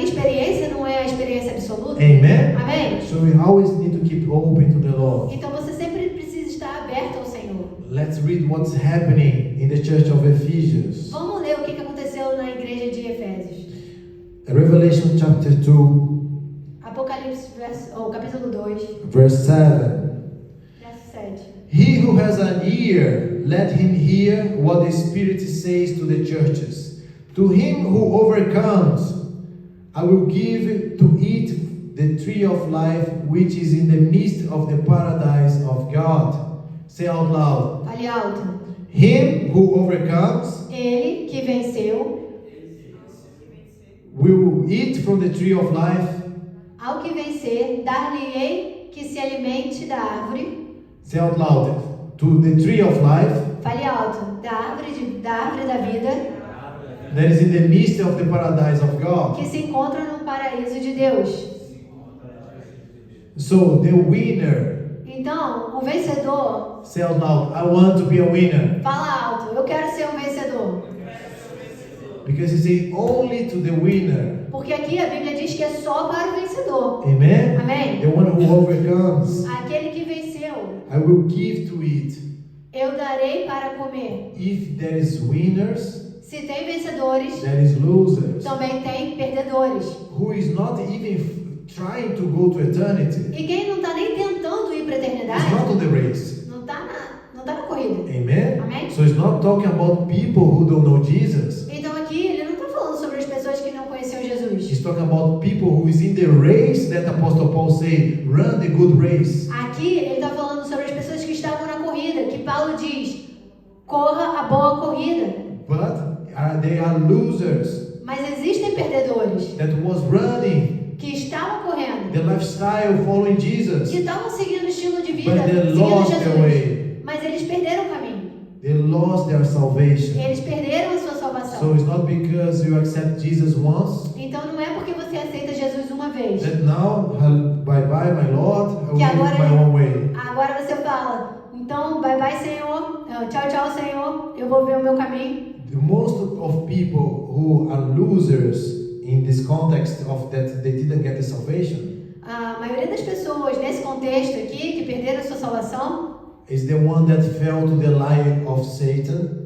Speaker 2: experiência não é a experiência absoluta.
Speaker 1: Amen?
Speaker 2: Amém?
Speaker 1: So we always need to keep open to the Lord.
Speaker 2: Então você sempre precisa estar aberto ao Senhor.
Speaker 1: Let's read what's happening in the church of Ephesians.
Speaker 2: Vamos ler o que aconteceu na igreja de Efésios.
Speaker 1: Revelation chapter 2,
Speaker 2: Apocalipse, capítulo 2,
Speaker 1: verse 7.
Speaker 2: verso 7.
Speaker 1: He who has an ear, let him hear what the Spirit says to the churches. To him who overcomes, I will give to eat the tree of life, which is in the midst of the paradise of God. Say out loud.
Speaker 2: Fale alto.
Speaker 1: Him who overcomes
Speaker 2: Ele que venceu,
Speaker 1: will eat from the tree of life.
Speaker 2: ao que vencer, dar-lhe-ei que se alimente da árvore.
Speaker 1: Say out loud. To the tree of life,
Speaker 2: Fale alto. Da árvore da vida,
Speaker 1: that is in the midst of the paradise of God.
Speaker 2: que se encontra no paraíso de Deus.
Speaker 1: So the winner
Speaker 2: Então, o vencedor
Speaker 1: said loud, I want to be a winner.
Speaker 2: fala alto, eu quero ser um vencedor.
Speaker 1: Because he said only to the winner.
Speaker 2: Porque aqui a Bíblia diz que é só para o vencedor.
Speaker 1: Amen?
Speaker 2: Amém?
Speaker 1: The one who overcomes.
Speaker 2: Aquele que venceu,
Speaker 1: I will give to it.
Speaker 2: eu darei para comer.
Speaker 1: If there is winners,
Speaker 2: Se tem vencedores,
Speaker 1: there is losers.
Speaker 2: também tem perdedores.
Speaker 1: Who is not even trying to go to eternity.
Speaker 2: E quem não está nem tentando ir para a
Speaker 1: It's
Speaker 2: eternidade,
Speaker 1: not on the race.
Speaker 2: não está na corrida.
Speaker 1: Amen?
Speaker 2: Amém?
Speaker 1: So it's not talking about people who don't know Jesus.
Speaker 2: Então aqui ele não está falando sobre as pessoas que não conheciam Jesus.
Speaker 1: He's talking about people who is in the race that Apostle Paul say, run the good race.
Speaker 2: Aqui ele está falando sobre as pessoas que estavam na corrida, que Paulo diz, corra a boa corrida.
Speaker 1: But they are losers
Speaker 2: Mas existem perdedores
Speaker 1: that was running
Speaker 2: que estavam correndo,
Speaker 1: the lifestyle following Jesus.
Speaker 2: que estavam seguindo o estilo de vida,
Speaker 1: But they
Speaker 2: seguindo
Speaker 1: lost their
Speaker 2: Jesus.
Speaker 1: way.
Speaker 2: Mas eles perderam o caminho.
Speaker 1: They lost their salvation.
Speaker 2: Eles perderam a sua
Speaker 1: So
Speaker 2: salvação.
Speaker 1: it's not because you accept Jesus once
Speaker 2: Então não é porque você aceita Jesus uma vez
Speaker 1: that now, bye bye my Lord, I will
Speaker 2: que
Speaker 1: live my own way.
Speaker 2: agora você fala, então bye bye Senhor, tchau tchau Senhor, eu vou ver o meu caminho.
Speaker 1: The most of people who are losers in this context of that they didn't get the salvation
Speaker 2: A maioria das pessoas nesse contexto aqui que perderam a sua salvação
Speaker 1: is the one that fell to the lie of Satan.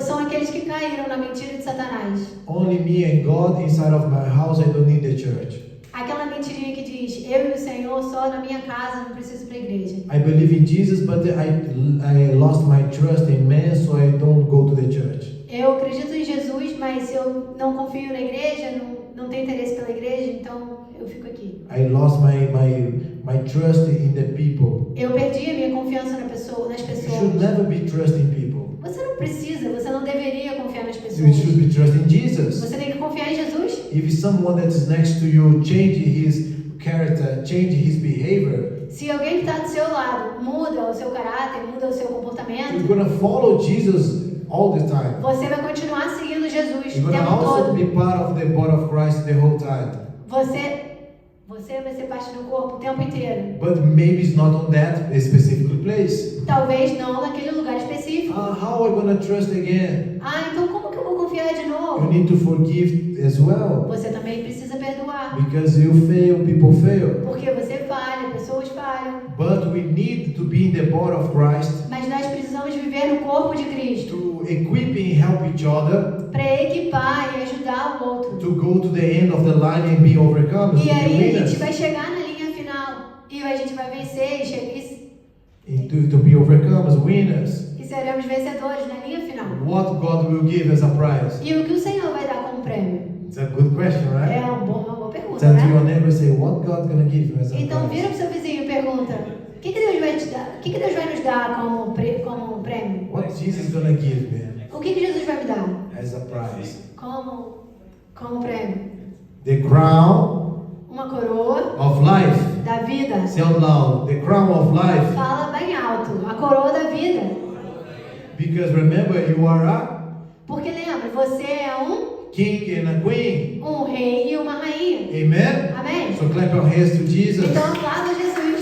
Speaker 2: são aqueles que caíram na mentira de Satanás.
Speaker 1: Only me and God inside of my house, I don't need the church.
Speaker 2: Aquela mentirinha que diz, eu e o Senhor só na minha casa, não preciso ir para a igreja.
Speaker 1: I believe in Jesus, but I lost my trust in man, so I don't go to the church.
Speaker 2: Eu acredito em Jesus, mas eu não confio na igreja, não tenho interesse pela igreja, então eu fico aqui.
Speaker 1: I lost my trust in the people.
Speaker 2: Eu perdi a minha confiança nas
Speaker 1: You should
Speaker 2: pessoas.
Speaker 1: never be trusting people.
Speaker 2: Você não precisa, você não deveria confiar nas
Speaker 1: You
Speaker 2: pessoas.
Speaker 1: should be trusting Jesus.
Speaker 2: Você tem que confiar em Jesus.
Speaker 1: If someone that is next to you change his character, change his behavior,
Speaker 2: Se alguém que está do seu lado muda o seu caráter, muda o seu
Speaker 1: you're
Speaker 2: comportamento,
Speaker 1: gonna follow Jesus all the time.
Speaker 2: você vai continuar seguindo Jesus
Speaker 1: You're
Speaker 2: o
Speaker 1: gonna
Speaker 2: tempo
Speaker 1: also
Speaker 2: todo.
Speaker 1: be part of the body of Christ the whole time.
Speaker 2: Você vai ser parte do corpo o tempo inteiro.
Speaker 1: But maybe it's not on that specific place.
Speaker 2: Talvez não naquele lugar específico.
Speaker 1: How are we gonna trust again?
Speaker 2: Então como que eu vou confiar de
Speaker 1: You
Speaker 2: novo?
Speaker 1: need to forgive as well.
Speaker 2: Você também precisa perdoar.
Speaker 1: Because you fail, people fail.
Speaker 2: Porque você falha, pessoas falham.
Speaker 1: But we need to be in the body of Christ
Speaker 2: Mas nós precisamos viver no corpo de Cristo
Speaker 1: to equip and help each other
Speaker 2: para equipar e ajudar o outro.
Speaker 1: to go to the end of the line and be overcome.
Speaker 2: E aí a gente
Speaker 1: Winners.
Speaker 2: vai chegar na linha final e a gente vai vencer
Speaker 1: To be overcome as winners.
Speaker 2: e seremos vencedores na linha final.
Speaker 1: What God will give as a prize?
Speaker 2: E o que o Senhor vai dar como prêmio?
Speaker 1: It's a good question, right?
Speaker 2: É uma boa pergunta,
Speaker 1: Turn to
Speaker 2: né?
Speaker 1: your neighbor and say, what God gonna give you as a
Speaker 2: Então vira
Speaker 1: prize?
Speaker 2: pro seu vizinho e pergunta: o que Deus vai te dar? O que Deus vai nos dar como prêmio?
Speaker 1: What Jesus gonna give me
Speaker 2: O que Jesus vai me dar
Speaker 1: as a prize?
Speaker 2: como prêmio?
Speaker 1: The crown
Speaker 2: Uma coroa
Speaker 1: of life.
Speaker 2: da vida.
Speaker 1: Say out loud, the crown of life.
Speaker 2: Fala bem alto, a coroa da vida.
Speaker 1: Because remember, you are a
Speaker 2: Porque lembra, você é
Speaker 1: king and a queen.
Speaker 2: um rei e uma rainha.
Speaker 1: Amen?
Speaker 2: Amém?
Speaker 1: So clap your hands to Jesus.
Speaker 2: Então aplauda Jesus.